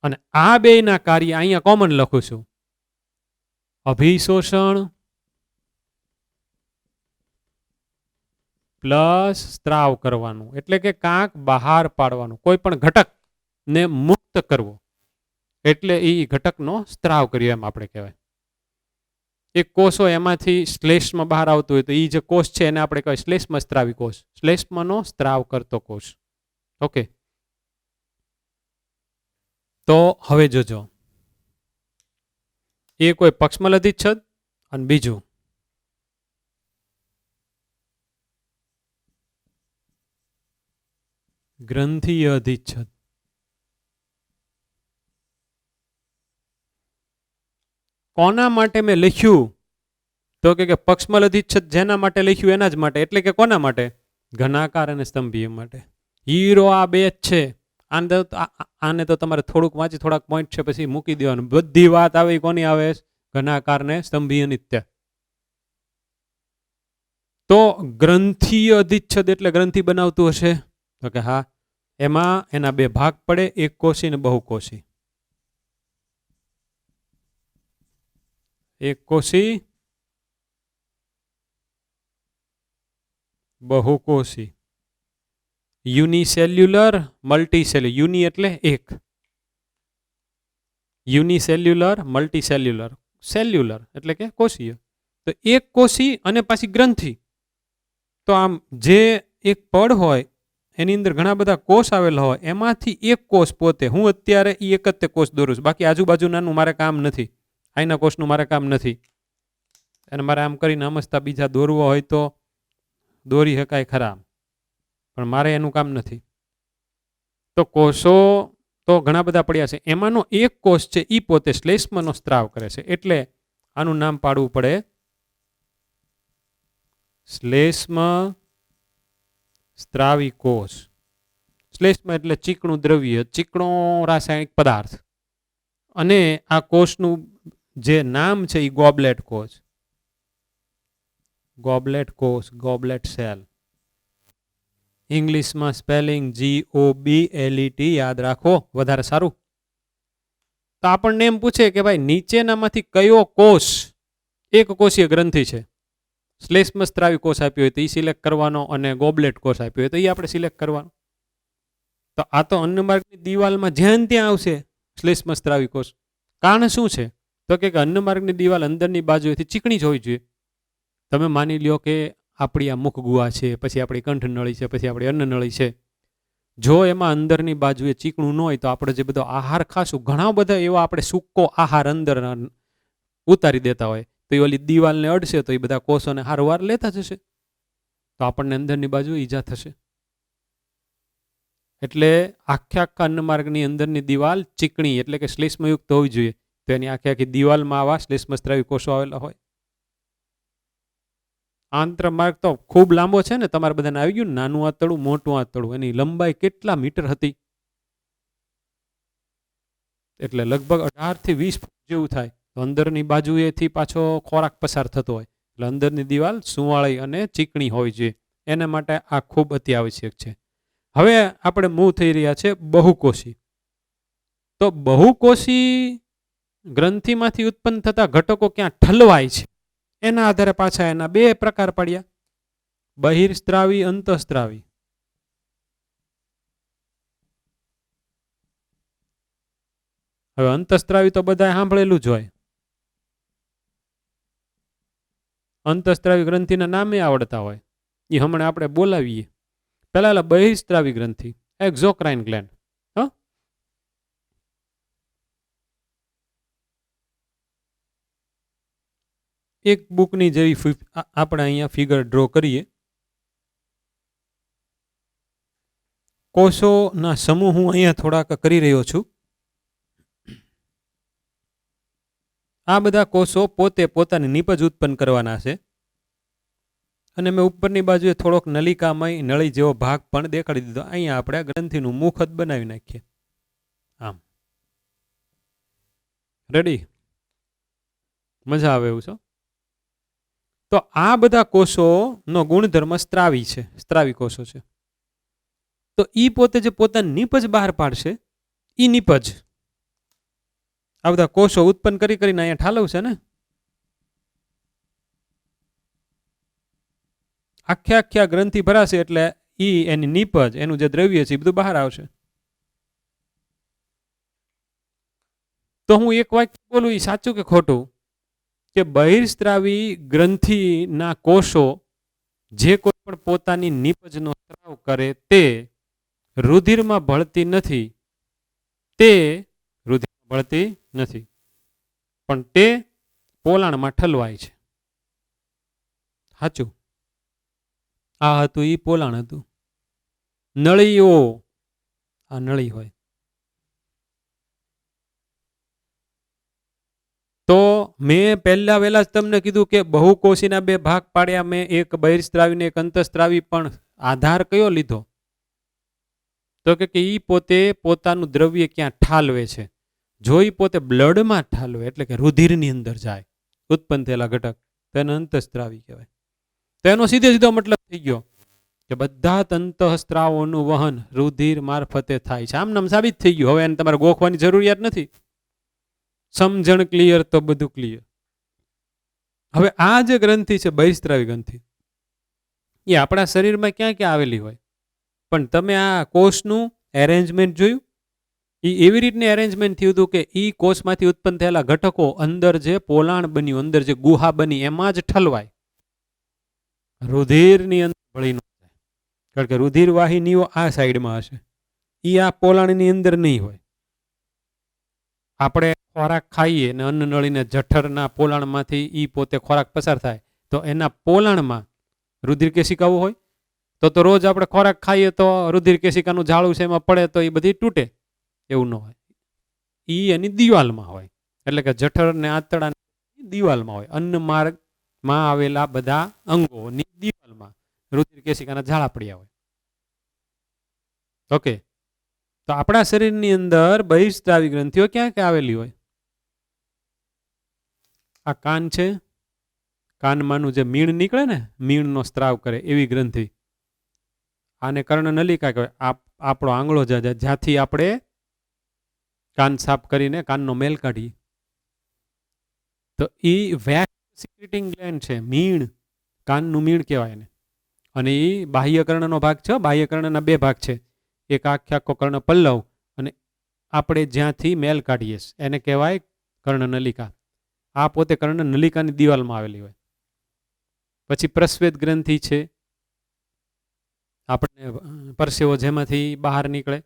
અને આ બેયના કાર્ય અહીંયા કોમન લખું છું, અભિશોષણ પ્લસ સ્ત્રાવ કરવાનું, એટલે કે કાંક બહાર પાડવાનું, કોઈ પણ ઘટક ને મુક્ત કરવો, એટલે એ ઘટકનો સ્ત્રાવ કર્યો એમ આપણે કહેવાય. એક કોષ હોય એમાંથી શ્લેષ્મ બહાર આવતું હોય તો એ જે કોષ છે એને આપણે કહેવાય શ્લેષ્મ સ્ત્રાવી કોષ, શ્લેષ્મનો સ્ત્રાવ કરતો કોષ. ઓકે, તો હવે જોજો, એ કોઈ પક્ષમલ અધિચ્છદ અને બીજું ગ્રંથીય અધિચ્છદ. કોના માટે મેં લખ્યું? તો કે પક્ષમલ અધિચ્છદ જેના માટે લખ્યું એના જ માટે, એટલે કે કોના માટે? ઘનાકાર અને સ્તંભીય માટે. હીરો આ બે જ છે. આને તો તમારે થોડુંક વાંચી થોડાક પોઈન્ટ છે પછી મૂકી દેવાનું. બધી વાત આવે કોની આવે? ઘનાકાર ને સ્તંભીય નિત્ય. તો ગ્રંથીય અધિચ્છદ એટલે ગ્રંથિ બનાવતું હશે? તો કે હા, એમાં એના બે ભાગ પડે, એક કોષી ને બહુકોષી. એક કોષી બહુકોષી. યુનિસેલ્યુલર મલ્ટીસેલ્યુલર. યુનિ એટલે એક, યુનિસેલ્યુલર મલ્ટીસેલ્યુલર, સેલ્યુલર એટલે કે કોષીય. તો એક કોષી અને પાછી ગ્રંથિ. તો આમ જે એક પડ હોય એની અંદર ઘણા બધા કોષ આવેલા હોય, એમાંથી એક કોષ પોતે, હું અત્યારે એ એક જ કોષ દોરું છું, બાકી આજુબાજુનાનું મારે કામ નથી, આઈના કોષનું મારે કામ નથી. અને મારે આમ કરીને સમજતા બીજા દોરવો હોય તો દોરી શકાય ખરા, પણ મારે એનું કામ નથી. તો કોષો તો ઘણા બધા પડ્યા છે, એમાંનો એક કોષ છે એ પોતે શ્લેષ્મનો સ્ત્રાવ કરે છે, એટલે આનું નામ પાડવું પડે શ્લેષ્મ સ્ત્રાવી કોષ. શ્લેષ્મ એટલે ચીકણું દ્રવ્ય, ચીકણો રાસાયણિક પદાર્થ. અને આ કોષનું જે નામ છે એ ગોબલેટ કોષ. ગોબલેટ કોષ, ગોબલેટ સેલ. ઇંગ્લિશમાં સ્પેલિંગ GOBLET યાદ રાખો, વધારે સારું. તો આપણને એમ પૂછે કે ભાઈ નીચેનામાંથી કયો કોષ એક કોષીય ગ્રંથિ છે? શ્લેષ્મ સ્ત્રાવી કોષ આપ્યો હોય તો એ સિલેક્ટ કરવાનો, અને ગોબલેટ કોષ આપ્યો હોય તો એ આપણે સિલેક્ટ કરવાનો. તો આ તો અન્નમાર્ગની દિવાલમાં જ્યાં ત્યાં આવશે શ્લેષ્મ સ્ત્રાવી કોષ. કારણ શું છે? તો કે અન્નમાર્ગની દિવાલ અંદરની બાજુએથી ચીકણી જ હોવી જોઈએ. તમે માની લ્યો કે આપણી આ મુખ ગુહા છે, પછી આપણી કંઠ નળી છે, પછી આપણી અન્ન નળી છે. જો એમાં અંદરની બાજુએ ચીકણું ન હોય તો આપણે જે બધો આહાર ખાશું, ઘણા બધા એવા આપણે સૂકો આહાર અંદર ઉતારી દેતા હોય, તો એ ઓલી દિવાલને અડશે તો એ બધા કોષોને હારવાર લેતા જશે, તો આપણને અંદરની બાજુ ઈજા થશે. એટલે આખા અન્નમાર્ગની અંદરની દિવાલ ચીકણી એટલે કે શ્લેષ્મયુક્ત હોવી જોઈએ. તો એની આખી દિવાલમાં આવા શ્લેષ્મ સ્ત્રાવી કોષો આવેલા હોય. આંતરમાર્ગ તો ખૂબ લાંબો છે ને, તમારે બધાને આવી ગયું, નાનું આંતરડું મોટું આંતરડું, એની લંબાઈ કેટલા મીટર હતી? એટલે લગભગ 18 થી 20 ફૂટ જેવું થાય. તો અંદરની બાજુએથી પાછો ખોરાક પસાર થતો હોય, એટલે અંદરની દિવાલ સુંવાળી અને ચીકણી હોવી જોઈએ. એના માટે આ ખૂબ અતિ આવશ્યક છે. હવે આપણે મૂવ થઈ રહ્યા છે બહુકોષી. તો બહુકોષી ગ્રંથિમાંથી ઉત્પન્ન થતા ઘટકો ક્યાં ઠલવાય છે એના આધારે પાછા એના બે પ્રકાર પડ્યા, બહિર્સ્ત્રાવી, અંતઃસ્ત્રાવી. હવે અંતઃસ્ત્રાવી તો બધા સાંભળેલું જ હોય, અંતઃસ્ત્રાવી ગ્રંથિના નામે આવડતા હોય, એ હમણાં આપણે બોલાવીએ. પહેલા બહિર્સ્ત્રાવી ગ્રંથિ. એક્ઝોક્રાઇન ગ્લેન્ડ. હ એક બુકની જેવી આપણે અહીંયા ફિગર ડ્રો કરીએ. કોષોના સમૂહ હું અહીંયા થોડાક કરી રહ્યો છું. આ બધા કોષો પોતે પોતાની નીપજ ઉત્પન્ન કરવાના છે. અને મેં ઉપરની બાજુએ થોડોક નલિકામય નળી જેવો ભાગ પણ દેખાડી દીધો. અહીંયા આપણે ગ્રંથિનું મુખદ બનાવી નાખીએ. આમ રેડી? મજા આવે એવું છે. તો આ બધા કોષોનો ગુણધર્મ સ્ત્રાવી છે, સ્ત્રાવી કોષો છે. તો ઈ પોતે જે પોતાની નીપજ બહાર પાડશે, ઈ નીપજ આ બધા કોષો ઉત્પન્ન કરીને અહીંયા ઠાલવશે ને. આખા ગ્રંથિ ભરાશે એટલે ઈ એની નીપજ, એનું જે દ્રવ્ય છે એ બધું બહાર આવશે. તો હું એક વાક્ય બોલું, એ સાચું કે ખોટું? કે બહિર્સ્ત્રાવી ગ્રંથિના કોષો જે કોઈ પણ પોતાની નીપજનો સ્ત્રાવ કરે તે રુધિરમાં ભળતી નથી, તે રુધિરમાં ભળતી નથી, પણ તે પોલાણમાં ઠલવાય છે. સાચું? આ હતું ઈ પોલાણ હતું. નળીઓ, આ નળી હોય. તો મેં પહેલા વહેલા જ તમને કીધું કે બહુકોષીના બે ભાગ પાડ્યા મેં, એક બહિર્સ્ત્રાવી ને એક અંતઃસ્ત્રાવી. પણ આધાર કયો લીધો? તો કે ઈ પોતે પોતાનું દ્રવ્ય ક્યાં ઠાલવે છે. જો ઈ પોતે બ્લડમાં ઠાલવે એટલે કે રુધિરની અંદર જાય ઉત્પન્ન થયેલા ઘટક, તો એને અંતઃસ્ત્રાવી કહેવાય. તો એનો સીધો મતલબ થઈ ગયો કે બધા અંતઃસ્ત્રાવોનું વહન રુધિર મારફતે થાય છે. આમ નામ સાબિત થઈ ગયું. હવે એને તમારે ગોખવાની જરૂરિયાત નથી. સમજણ ક્લિયર તો બધું ક્લિયર. હવે આ જે ગ્રંથિ છે બહિસ્ત્રાવી ગ્રંથિ, એ આપણા શરીરમાં ક્યાં ક્યાં આવેલી હોય? પણ તમે આ કોષનું એરેન્જમેન્ટ જોયું? એ એવી રીતની એરેન્જમેન્ટ થયું હતું કે ઈ કોષમાંથી ઉત્પન્ન થયેલા ઘટકો અંદર જે પોલાણ બન્યું, અંદર જે ગુહા બની, એમાં જ ઠલવાય. રુધિરની અંદર ભળી ન જાય. કારણ કે રુધિર વાહિનીઓ આ સાઈડમાં હશે, ઈ આ પોલાણની અંદર નહીં હોય. આપણે ખોરાક ખાઈએ ને અન્ન નળીને જઠરના પોલાણમાંથી ઈ પોતે ખોરાક પસાર થાય, તો એના પોલાણમાં રુધિર કેશિકાઓ હોય. તો રોજ આપણે ખોરાક ખાઈએ તો રુધિર કેશિકાનું જાળું છે એમાં પડે તો એ બધી તૂટે. એવું ન હોય. ઈ એની દિવાલમાં હોય. એટલે કે જઠર ને આંતરડા દિવાલમાં હોય. અન્ન માર્ગમાં આવેલા બધા અંગોની દિવાલમાં રુધિર કેશિકાના જાળા પડ્યા હોય. ઓકે. તો આપણા શરીરની અંદર બહિસ્ત્રાવી ગ્રંથિઓ ક્યાં ક્યાં આવેલી હોય? આ કાન છે, કાનમાંનું જે મીણ નીકળે ને, મીણનો સ્ત્રાવ કરે એવી ગ્રંથિ. આને કર્ણનલિકા કહેવાય. આપણો આંગળો જ્યાંથી આપણે કાન સાફ કરીને કાનનો મેલ કાઢીએ, તો એ વેક્સ સિક્રેટિંગ ગ્લેન્ડ છે. મીણ, કાનનું મીણ કહેવાય એને. અને એ બાહ્યકર્ણનો ભાગ છે. બાહ્યકર્ણના બે ભાગ છે. એક આખો કર્ણ પલ્લવ, અને આપણે જ્યાંથી મેલ કાઢીએ એને કહેવાય કર્ણનલિકા. આ પોતે કર્ણનલિકાની દિવાલમાં આવેલી હોય. પછી પ્રસ્વેદ ગ્રંથિ છે. આપણે પરસેવો જેમાંથી બહાર નીકળે,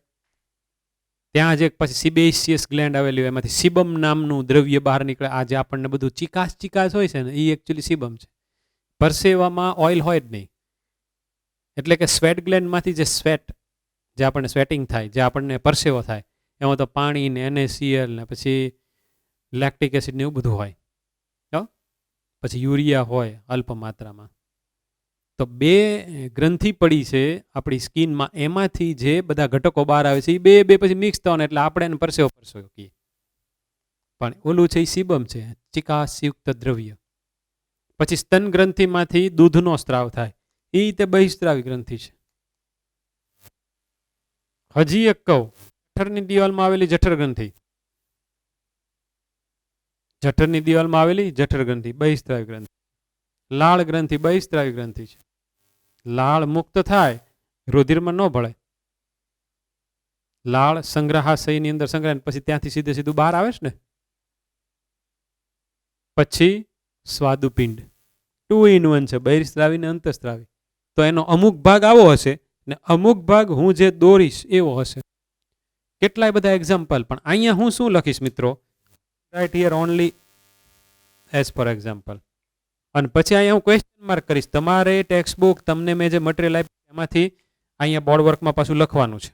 ત્યાં જ એક પછી સિબેશિયસ ગ્લેન્ડ આવેલી હોય, એમાંથી સિબમ નામનું દ્રવ્ય બહાર નીકળે. આ જે આપણને બધું ચિકાસ હોય છે ને, એ એકચ્યુઅલી સિબમ છે. પરસેવામાં ઓઇલ હોય જ નહીં. એટલે કે સ્વેટ ગ્લેન્ડમાંથી જે સ્વેટ, જે આપણને સ્વેટિંગ થાય, જે આપણને પરસેવો થાય, એમાં તો પાણી ને NaCl ને પછી લેક્ટિક એસિડ ને એવું બધું હોય. પછી યુરિયા હોય અલ્પ માત્રામાં. તો બે ગ્રંથિ પડી છે આપણી સ્કિનમાં, એમાંથી જે બધા ઘટકો બહાર આવે છે એ બે પછી મિક્સ થવાના, એટલે આપણે એને પરસેવો કહીએ. પણ ઓલું છે એ સિબમ છે, ચિકાસયુક્ત દ્રવ્ય. પછી સ્તન ગ્રંથિમાંથી દૂધનો સ્ત્રાવ થાય, એ તે બહિસ્ત્રાવી ગ્રંથિ છે. હજી એક કહું, જઠરની દિવાલમાં આવેલી જઠર ગ્રંથિ, જઠરની દિવાલમાં આવેલી જઠર ગ્રંથિ બહિસ્ત્રાવી ગ્રંથિ. લાળ ગ્રંથિ બહિસ્ત્રાવી ગ્રંથિ છે. લાળ મુક્ત થાય, રુધિરમાં ન ભળે. લાળ સંગ્રહાશયની અંદર સંગ્રહ, પછી ત્યાંથી સીધું બહાર આવે છે ને. પછી સ્વાદુપિંડ 2 in 1 છે, બહિર્સ્ત્રાવી ને અંતઃસ્ત્રાવી. તો એનો અમુક ભાગ આવો હશે ને અમુક ભાગ હું જે દોરીશ એવો હશે. કેટલાય બધા એક્ઝામ્પલ, પણ અહીંયા હું શું લખીશ મિત્રો, right here only as for example. અને પછી અહીંયા હું ક્વેશ્ચન માર્ક કરીશ. તમારે ટેક્સ્ટ બુક તમને મેં જે મટીરિયલ આપ્યું એમાંથી અહીંયા બોર્ડ વર્કમાં પાછું લખવાનું છે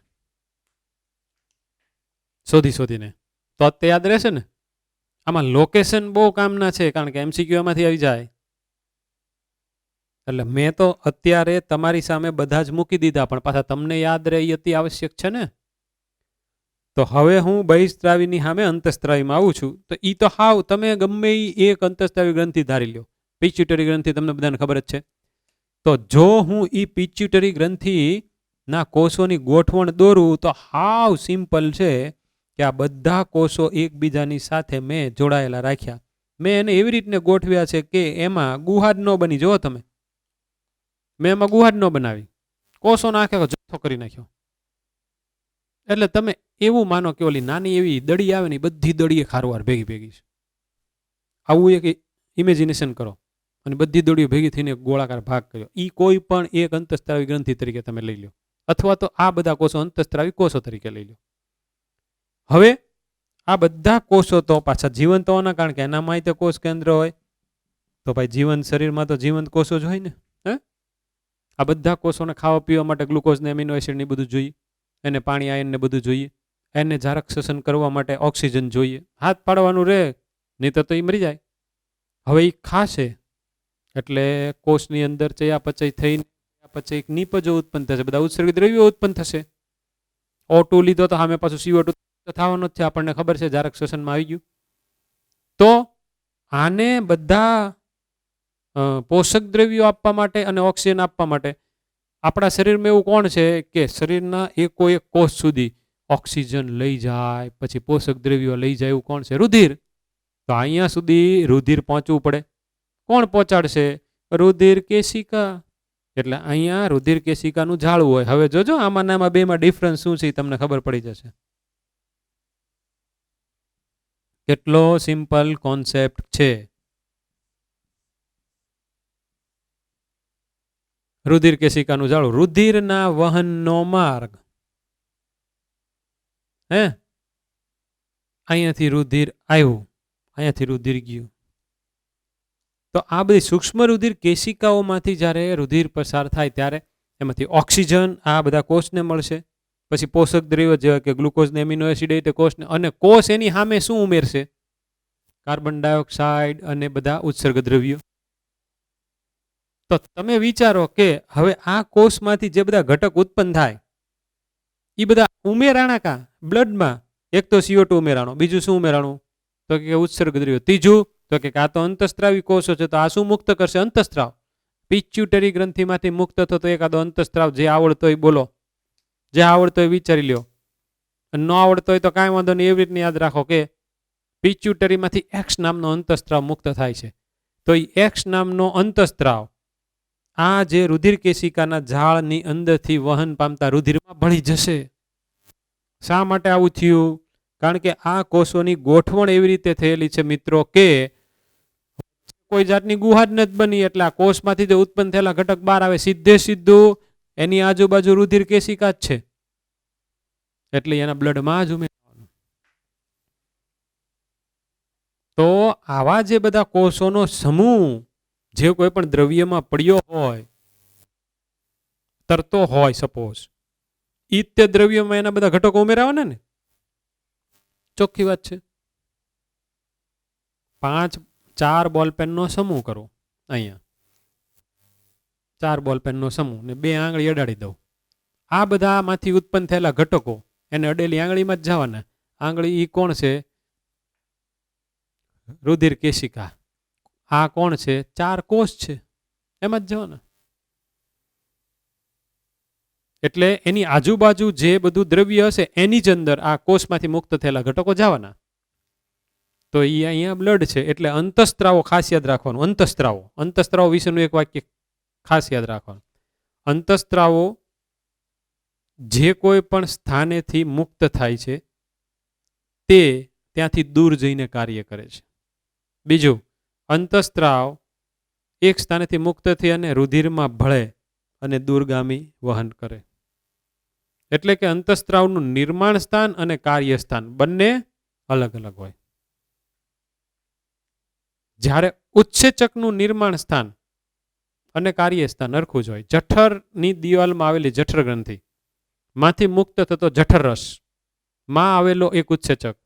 શોધીને, તો તે યાદ રહેશે ને. આમાં લોકેશન બહુ કામના છે, કારણ કે MCQ એમાંથી આવી જાય. એટલે મેં તો અત્યારે તમારી સામે બધા જ મૂકી દીધા, પણ પાછા તમને યાદ રહે એ અતિ આવશ્યક છે ને. તો હવે હું બહિસ્ત્રાવીની સામે અંતસ્ત્રાવીમાં આવું છું. તો એ તો હાવ તમે ગમે એક અંતસ્ત્રાવી ગ્રંથિ ધારી લ્યો. પિચ્યુટરી ગ્રંથિ તમને બધાને ખબર જ છે. તો જો હું એ પિચ્યુટરી ગ્રંથિના કોષોની ગોઠવણ દોરું તો હાવ સિમ્પલ છે કે આ બધા કોષો એકબીજાની સાથે મેં જોડાયેલા રાખ્યા. મેં એને એવી રીતને ગોઠવ્યા છે કે એમાં ગુહાડ ન બની. જો તમે, મેં એમાં ગુહાડ ન બનાવી, કોષો નાખે જથ્થો કરી નાખ્યો. એટલે તમે એવું માનો કે ઓલી નાની એવી દડી આવે ને, બધી દડીએ ખારવાર ભેગી છે. આવું એક ઇમેજિનેશન કરો અને બધી દડીઓ ભેગી થઈને ગોળાકાર ભાગ કર્યો. એ કોઈ પણ એક અંતસ્ત્રાવી ગ્રંથિ તરીકે તમે લઈ લો, અથવા તો આ બધા કોષો અંતસ્ત્રાવી કોષો તરીકે લઈ લો. હવે આ બધા કોષો તો પાછા જીવંત હોવાના, કારણ કે એનામાં તે કોષ કેન્દ્ર હોય. તો ભાઈ જીવંત શરીરમાં તો જીવંત કોષો જ હોય ને. આ બધા કોષોને ખાવા પીવા માટે ગ્લુકોઝ ને એમિનો એસિડ ને બધું જોઈએ, એને પાણી આયન ને બધું જોઈએ, એને જરાક શ્વસન કરવા માટે ઓક્સિજન જોઈએ. હાથ પાડવાનું રહે, નહીં તો એ મરી જાય. હવે એ ખાશે એટલે કોષની અંદર ચયાપચય થઈને પછી એક નિપજો ઉત્પન્ન થશે, બધા ઉત્સર્ગી દ્રવ્યો ઉત્પન્ન થશે. O2 લીધો તો સામે પાછું CO2 થવાનું જ છે, આપણને ખબર છે, જરાક શ્વસનમાં આવી ગયું. તો આને બધા પોષક દ્રવ્યો આપવા માટે અને ઓક્સિજન આપવા માટે આપણા શરીરમાં એવું કોણ છે કે શરીરના એકો એક કોષ સુધી ઓક્સિજન લઈ જાય, પછી પોષક દ્રવ્યો લઈ જાય, એવું કોણ છે? રુધિર. તો અહીંયા સુધી રુધિર પહોંચવું પડે. કોણ પહોંચાડશે? રુધિર કેશિકા. એટલે અહીંયા રુધિર કેશિકાનું જાળવું હોય. હવે જોજો આમાં આમાં બેમાં ડિફરન્સ શું છે તમને ખબર પડી જશે. કેટલો સિમ્પલ કોન્સેપ્ટ છે. રુધિર કેશિકાનું જાળવું, રુધિરના વહનનો માર્ગ. અહીંયાથી રુધિર આવ્યું, અહીંયાથી રુધિર ગયું. તો આ બધી સૂક્ષ્મ રુધિર કેશિકાઓમાંથી જ્યારે રુધિર પસાર થાય ત્યારે એમાંથી ઓક્સિજન આ બધા કોષને મળશે. પછી પોષક દ્રવ્યો જેવા કે ગ્લુકોઝ ને એમિનો એસિડ એ કોષને, અને કોષ એની સામે શું ઉમેરશે? કાર્બન ડાયોક્સાઇડ અને બધા ઉત્સર્ગ દ્રવ્યો. તો તમે વિચારો કે હવે આ કોષમાંથી જે બધા ઘટક ઉત્પન્ન થાય એ બધા ઉમેરાણા કા બ્લડમાં. એક તો CO2 ઉમેરાણો, બીજું શું ઉમેરાણું? તો કે ઉત્સર્ગ દ્રવ્યો. ત્રીજું તો કે આ તો અંતસ્ત્રાવી કોષો છે, તો આ શું મુક્ત કરશે? અંતસ્ત્રાવ. પિચ્યુટરી ગ્રંથિમાંથી મુક્ત થતો એકાદો અંતસ્ત્રાવ જે આવડતો હોય બોલો, જે આવડતો હોય વિચારી લ્યો. ન આવડતો હોય તો કાંઈ વાંધો નહીં, એવી રીતને યાદ રાખો કે પિચ્યુટરીમાંથી X નામનો અંતસ્ત્રાવ મુક્ત થાય છે. તો એ X નામનો અંતસ્ત્રાવ આ જે રુધિર કેશિકાના ઝાડની અંદરથી વહન પામતા રુધિરમાં ભળી જશે. શા માટે આવું થયું? કારણ કે આ કોષોની ગોઠવણ એવી રીતે થયેલી છે મિત્રો કે કોઈ જાતની ગુહાડ નથી બની. એટલે આ કોષમાંથી જે ઉત્પન્ન થયેલા ઘટક બહાર આવે, સીધું એની આજુબાજુ રુધિર કેશિકા જ છે, એટલે એના બ્લડમાં જ ઉમેરવાનું. તો આવા જે બધા કોષોનો સમૂહ જે કોઈ પણ દ્રવ્યમાં પડ્યો હોય, તરતો હોય સપોઝ, ઈ તે દ્રવ્યમાં એના બધા ઘટકો ઉમેરાવાના ને. ચોખ્ખી વાત છે. 4 બોલપેનનો સમૂહ કરો. અહીંયા 4 બોલપેનનો સમૂહ ને 2 આંગળી અડાડી દઉં. આ બધામાંથી ઉત્પન્ન થયેલા ઘટકો એને અડેલી આંગળીમાં જ જવાના. આંગળી ઈ કોણ છે? રુધિર કેશિકા. આ કોણ છે? 4 કોષ છે, એમાં જ જવાના. એટલે એની આજુબાજુ જે બધું દ્રવ્ય હશે એની જ અંદર આ કોષમાંથી મુક્ત થયેલા ઘટકો જવાના. તો એ અહીંયા બ્લડ છે. એટલે અંતસ્ત્રાવો ખાસ યાદ રાખવાનું. અંતસ્ત્રાવો વિશેનું એક વાક્ય ખાસ યાદ રાખવાનું. અંતસ્ત્રાવો જે કોઈ પણ સ્થાનેથી મુક્ત થાય છે તે ત્યાંથી દૂર જઈને કાર્ય કરે છે. બીજું, અંતસ્ત્રાવ એક સ્થાનેથી મુક્ત થઈ અને રુધિરમાં ભળે અને દૂરગામી વહન કરે. એટલે કે અંતઃસ્ત્રાવનું નિર્માણ સ્થાન અને કાર્યસ્થાન બંને અલગ અલગ હોય. જ્યારે ઉત્સેચકનું નિર્માણ સ્થાન અને કાર્યસ્થાન સરખું જ હોય. જઠરની દિવાલમાં આવેલી જઠર ગ્રંથિ માંથી મુક્ત થતો જઠર રસ માં આવેલો એક ઉત્સેચક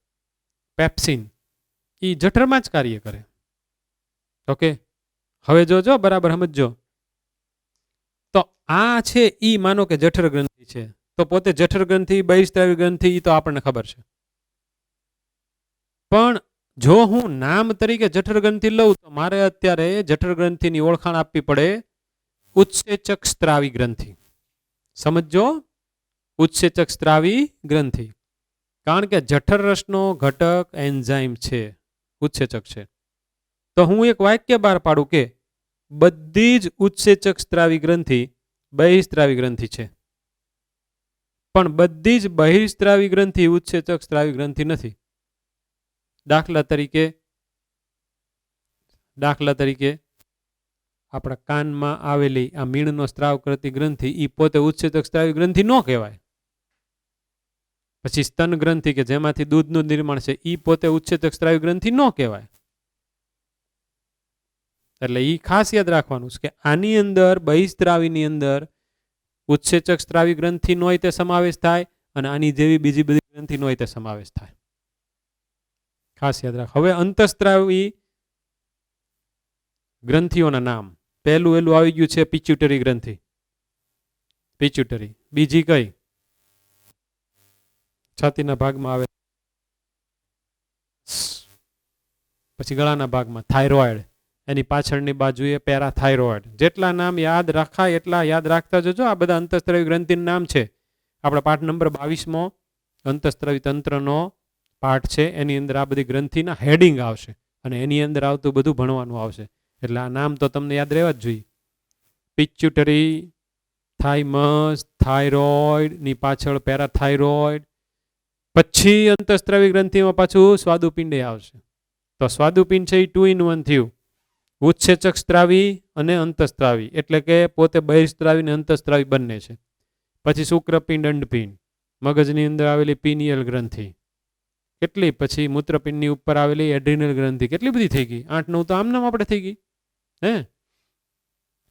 પેપ્સિન એ જઠરમાં જ કાર્ય કરે. ઓકે, હવે જોજો બરાબર સમજો. તો આ છે ઈ માનો કે જઠર ગ્રંથિ છે, તો પોતે જઠર ગ્રંથિ બહિસ્ત્રાવી ગ્રંથિ ઈ તો આપણને ખબર છે. પણ જો હું નામ તરીકે જઠર ગ્રંથિ લઉં તો મારે અત્યારે જઠર ગ્રંથિની ઓળખાણ આપવી પડે ઉત્સેચક સ્ત્રાવી ગ્રંથિ. સમજો, ઉત્સેચક સ્ત્રાવી ગ્રંથિ. કારણ કે જઠર રસનો ઘટક એન્ઝાઇમ છે, ઉત્સેચક છે. તો હું એક વાક્ય બહાર પાડું કે બધી જ ઉત્સેચક સ્ત્રાવી ગ્રંથિ બહિસ્ત્રાવી ગ્રંથિ છે, પણ બધી જ બહિસ્ત્રાવી ગ્રંથિ ઉત્સેચક સ્ત્રાવી ગ્રંથિ નથી. દાખલા તરીકે આપણા કાનમાં આવેલી આ મીણનો સ્ત્રાવ કરતી ગ્રંથિ એ પોતે ઉત્સેચક સ્ત્રાવી ગ્રંથિ ન કહેવાય. પછી સ્તન ગ્રંથિ કે જેમાંથી દૂધનું નિર્માણ છે એ પોતે ઉત્સેચક સ્ત્રાવી ગ્રંથિ ન કહેવાય. એટલે એ ખાસ યાદ રાખવાનું છે કે આની અંદર બહિસ્ત્રાવીની અંદર ઉત્સેચક સ્ત્રાવી ગ્રંથિનો હોય તે સમાવેશ થાય અને આની જેવી બીજી બધી ગ્રંથિનો હોય તે સમાવેશ થાય. ખાસ યાદ રાખ. હવે અંતઃસ્ત્રાવી ગ્રંથિઓના નામ. પહેલું આવી ગયું છે પિચ્યુટરી ગ્રંથિ, પિચ્યુટરી. બીજી કઈ? છાતીના ભાગમાં આવે. પછી ગળાના ભાગમાં થાઇરોઇડ, એની પાછળની બાજુએ પેરાથાઇરોઇડ. જેટલા નામ યાદ રાખાય એટલા યાદ રાખતા જજો. આ બધા અંતઃસ્ત્રાવી ગ્રંથિના નામ છે. આપણા પાઠ નંબર 22 અંતઃસ્ત્રાવી તંત્રનો પાઠ છે, એની અંદર આ બધી ગ્રંથિના હેડિંગ આવશે અને એની અંદર આવતું બધું ભણવાનું આવશે. એટલે આ નામ તો તમને યાદ રહેવા જ જોઈએ. પિચ્યુટરી, થાઇમસ, થાઇરોઇડ ની પાછળ પેરાથાઇરોઇડ. પછી અંતઃસ્ત્રાવી ગ્રંથિમાં પાછું સ્વાદુપિંડ આવશે. તો સ્વાદુપિંડ છે એ 2 in 1 થયું. ઉત્સેચક સ્ત્રાવી અને અંતઃસ્ત્રાવી, એટલે કે પોતે બહિસ્ત્રાવી અને અંતઃસ્ત્રાવી બંને છે. પછી શુક્રપિંડ, અંડપિંડ, મગજની અંદર આવેલી પિનિયલ ગ્રંથિ કેટલી, પછી મૂત્રપિંડની ઉપર આવેલી એડ્રિનલ ગ્રંથિ કેટલી બધી થઈ ગઈ. 8-9 તો આમનામ આપણે થઈ ગઈ.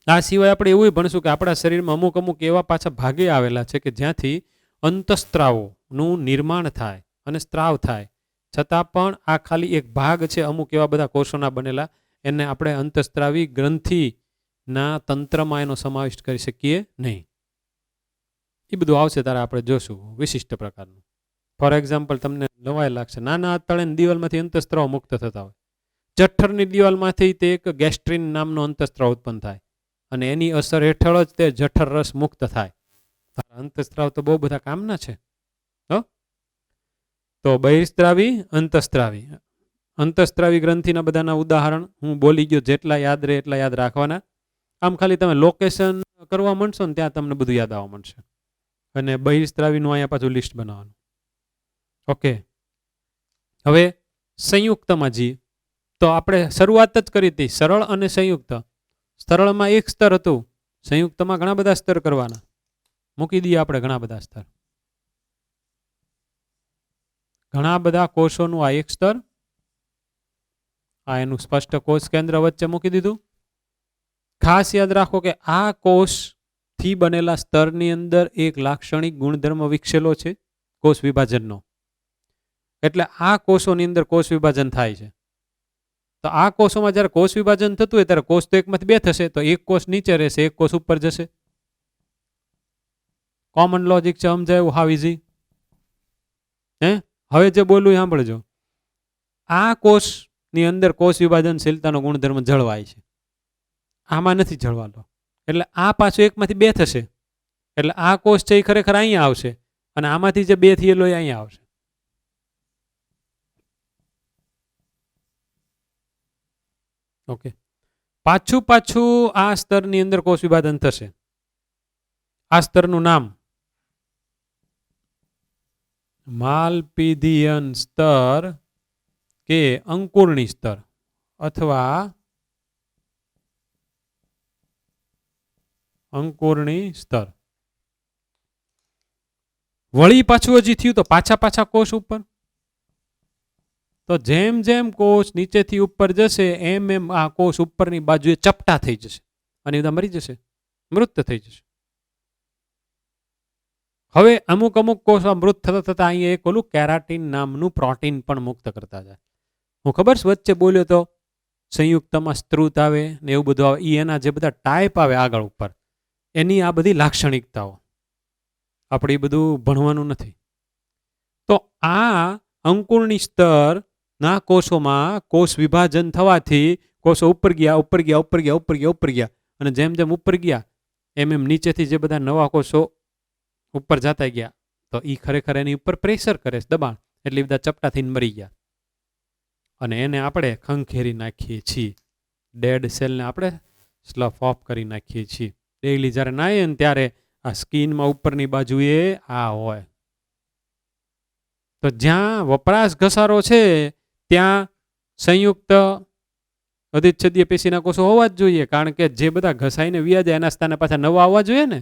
આ સિવાય આપણે એવું ભણશું કે આપણા શરીરમાં અમુક એવા પાછા ભાગે આવેલા છે કે જ્યાંથી અંતઃસ્ત્રાવોનું નિર્માણ થાય અને સ્ત્રાવ થાય, છતાં પણ આ ખાલી એક ભાગ છે. અમુક એવા બધા કોષોના બનેલા, એને આપણે અંતઃસ્ત્રાવી ગ્રંથિના તંત્રમાં એનો સમાવિષ્ટ કરી શકીએ નહીં. એ બધું આવશે ત્યારે આપણે જોશું વિશિષ્ટ પ્રકારનું. ફોર એક્ઝામ્પલ, તમને નવાઈ લાગશે, નાના આંતરડાની દિવાલમાંથી અંતઃસ્ત્રાવ મુક્ત થતા હોય. જઠરની દિવાલમાંથી તે એક ગેસ્ટ્રિન નામનો અંતઃસ્ત્રાવ ઉત્પન્ન થાય અને એની અસર હેઠળ જ તે જઠર રસ મુક્ત થાય. અંતઃસ્ત્રાવ તો બહુ બધા કામના છે. તો બહિસ્ત્રાવી, અંતઃસ્ત્રાવી. અંતઃસ્ત્રાવી ગ્રંથિના બધાના ઉદાહરણ હું બોલી ગયો, જેટલા યાદ રહે એટલા યાદ રાખવાના. આમ ખાલી તમે લોકેશન કરવા માંડશો ને ત્યાં તમને બધું યાદ આવવા માંડશે. અને બહિસ્ત્રાવીનું અહીંયા પાછું લિસ્ટ બનાવવાનું. ઓકે, હવે સંયુક્તમાં જઈએ તો આપણે શરૂઆત જ કરી હતી સરળ અને સંયુક્ત. સરળમાં એક સ્તર હતું, સંયુક્તમાં ઘણા બધા સ્તર કરવાના. મૂકી દઈએ આપણે ઘણા બધા સ્તર. ઘણા બધા કોષોનું આ એક સ્તર, આ એનું સ્પષ્ટ કોષ કેન્દ્ર વચ્ચે મૂકી દીધું. ખાસ યાદ રાખો કે આ કોષથી બનેલા સ્તરની અંદર એક લાક્ષણિક ગુણધર્મ વિકસેલો છે કોષ વિભાજનનો. એટલે આ કોષોની અંદર કોષ વિભાજન થાય છે. તો આ કોષોમાં જ્યારે કોષ વિભાજન થતું હોય ત્યારે કોષ તો એકમાંથી બે થશે, તો એક કોષ નીચે રહેશે, એક કોષ ઉપર જશે. કોમન લોજિક છે, સમજાયું? હાવ ઇઝી. હવે જે બોલું સાંભળજો. આ કોષની અંદર કોષ વિભાજનશીલતાનો ગુણધર્મ જળવાય છે, આમાં નથી જળવાતો. એટલે આ પાછું એકમાંથી બે થશે, એટલે આ કોષ છે એ ખરેખર અહીંયા આવશે અને આમાંથી જે બે થયેલો એ અહીંયા આવશે. ઓકે, પાછું આ સ્તરની અંદર કોષ વિભાજન થશે. આ સ્તરનું નામ માલપીધિયન સ્તર કે અંકુરણી સ્તર અથવા અંકુરણી સ્તર. વળી પાછું હજી થયું તો પાછા કોષ ઉપર. તો જેમ જેમ કોષ નીચેથી ઉપર જશે એમ એમ આ કોષ ઉપરની બાજુએ ચપટા થઈ જશે અને બધા મરી જશે, મૃત થઈ જશે. હવે અમુક કોષ મૃત થતા થતા અહીંયા એક ઓલું કેરાટીન નામનું પ્રોટીન પણ મુક્ત કરતા જાય. હું ખબર છે વચ્ચે બોલ્યો તો સંયુક્તમાં સ્ત્રુત આવે ને એવું બધું આવે, એના જે બધા ટાઈપ આવે આગળ ઉપર એની આ બધી લાક્ષણિકતાઓ. આપણે એ બધું ભણવાનું નથી. તો આ અંકુરની સ્તર ના કોષોમાં કોષ વિભાજન થવાથી કોષો ઉપર ગયા અને જેમ જેમ ઉપર ગયા એમ એમ નીચેથી જે બધા નવા કોષો ઉપર જતા ગયા તો એ ખરેખર એની ઉપર પ્રેશર કરે છે, દબાણ, એટલે બધા ચપટા થઈને મરી ગયા. અને એને આપણે ખંખેરી નાખીએ છીએ. ડેડ સેલને આપણે સ્લફ ઓફ કરી નાખીએ છીએ. ડેઈલી જ્યારે નાહીએ ને ત્યારે આ સ્કિનમાં ઉપરની બાજુએ આ હોય. તો જ્યાં વપરાશ ઘસારો છે ત્યાં સંયુક્ત અધિચ્છદીય પેશીના કોષો હોવા જ જોઈએ, કારણ કે જે બધા ઘસાઈને વ્યા જાય એના સ્થાને પાછા નવા આવવા જોઈએ ને.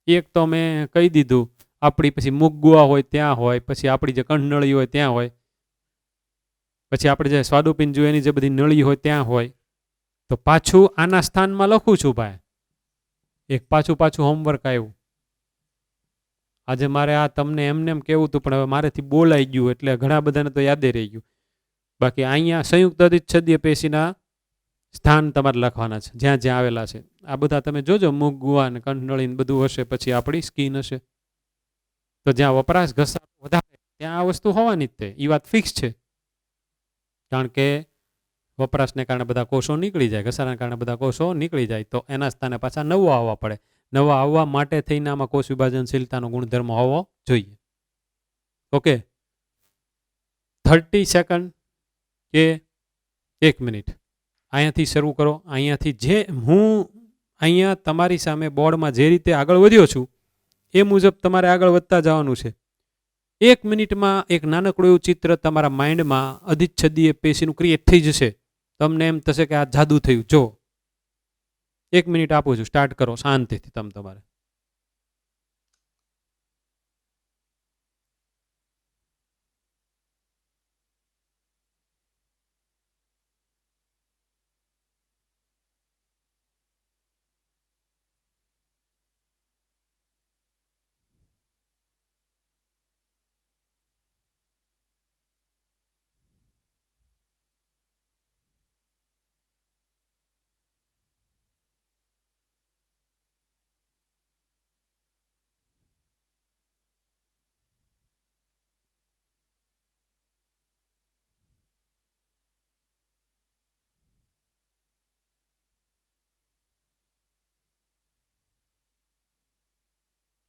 એક તો મેં કહી દીધું, આપણી પછી મુગગુઆ હોય ત્યાં હોય, પછી આપણી જે કંઠનળી હોય ત્યાં હોય, પછી આપણે જે સ્વાદુપિંડ જોઈએ એની જે બધી નળી હોય ત્યાં હોય. તો પાછું આના સ્થાનમાં લખું છું ભાઈ, એક પાછું હોમવર્ક આવ્યું. આજે મારે આ તમને એમને એમ કેવું હતું પણ હવે મારેથી બોલાઈ ગયું એટલે ઘણા બધાને તો યાદે રહી ગયું. બાકી અહીંયા સંયુક્ત અધિચ્છદીય પેશીના સ્થાન તમારે લખવાના છે જ્યાં જ્યાં આવેલા છે. આ બધા તમે જોજો, મુખ ગુવા ને કંઠનળી ને બધું હશે, પછી આપણી સ્કિન હશે. તો જ્યાં વપરાશ ઘસારો વધારે ત્યાં આ વસ્તુ હોવાની જ તે, એ વાત ફિક્સ છે. કારણ કે વપરાશને કારણે બધા કોષો નીકળી જાય, ઘસારાને કારણે બધા કોષો નીકળી જાય, તો એના સ્થાને પાછા નવા આવવા પડે. નવા આવવા માટે થઈને આમાં કોષ વિભાજનશીલતાનો ગુણધર્મ હોવો જોઈએ. ઓકે, 30 સેકન્ડ કે 1 મિનિટ અહીંયાથી શરૂ કરો. અહીંયાથી જે હું અહીંયા તમારી સામે બોર્ડમાં જે રીતે આગળ વધ્યો છું એ મુજબ તમારે આગળ વધતા જવાનું છે. 1 મિનિટમાં એક નાનકડું એવું ચિત્ર તમારા માઇન્ડમાં અધિચ્છદીય પેશીનું ક્રિએટ થઈ જશે. તમને એમ થશે કે આ જાદુ થયું. જો 1 મિનિટ આપું છું, સ્ટાર્ટ કરો શાંતિથી. તમારે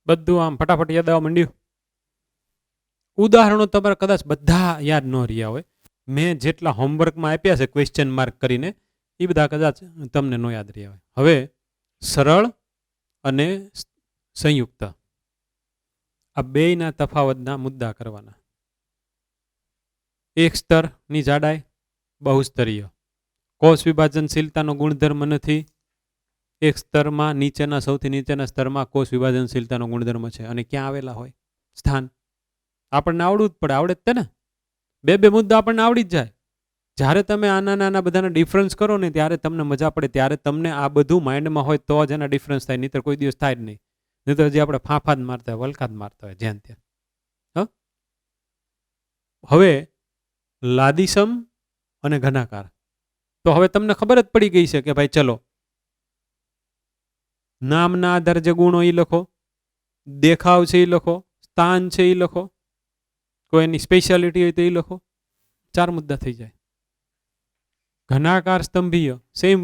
બધું આમ ફટાફટ યાદ આવવા માંડ્યું. ઉદાહરણો તમારે કદાચ બધા યાદ ન રહ્યા હોય. મેં જેટલા હોમવર્કમાં આપ્યા છે ક્વેશ્ચન માર્ક કરીને એ બધા કદાચ તમને ન યાદ રહ્યા હોય. હવે સરળ અને સંયુક્ત આ બેયના તફાવતના મુદ્દા કરવાના. એક સ્તરની જાડાઈ બહુસ્તરીય, કોષ વિભાજનશીલતાનો ગુણધર્મ નથી. એક સ્તરમાં નીચેના સૌથી નીચેના સ્તરમાં કોષ વિભાજનશીલતાનો ગુણધર્મ છે. અને ક્યાં આવેલા હોય સ્થાન આપણને આવડવું જ પડે, આવડે જ તે ને. બે મુદ્દા આપણને આવડી જ જાય. જ્યારે તમે આના નાના બધાના ડિફરન્સ કરો ને ત્યારે તમને મજા પડે, ત્યારે તમને આ બધું માઇન્ડમાં હોય તો જ એના ડિફરન્સ થાય, નહીંતર કોઈ દિવસ થાય જ નહીં. નહીં તો હજી આપણે ફાંફા જ મારતા હોય, વલખા જ મારતા હોય જ્યાં ત્યાં. હવે લાદીસમ અને ઘનાકાર. તો હવે તમને ખબર જ પડી ગઈ છે કે ભાઈ ચલો નામના આધારે જે ગુણો એ લખો, દેખાવ છે એ લખો, સ્થાન છે એ લખો, કોઈની સ્પેશિયાલિટી હોય તો એ લખો. 4 મુદ્દા થઈ જાય. ઘનાકાર સ્તંભીય સેમ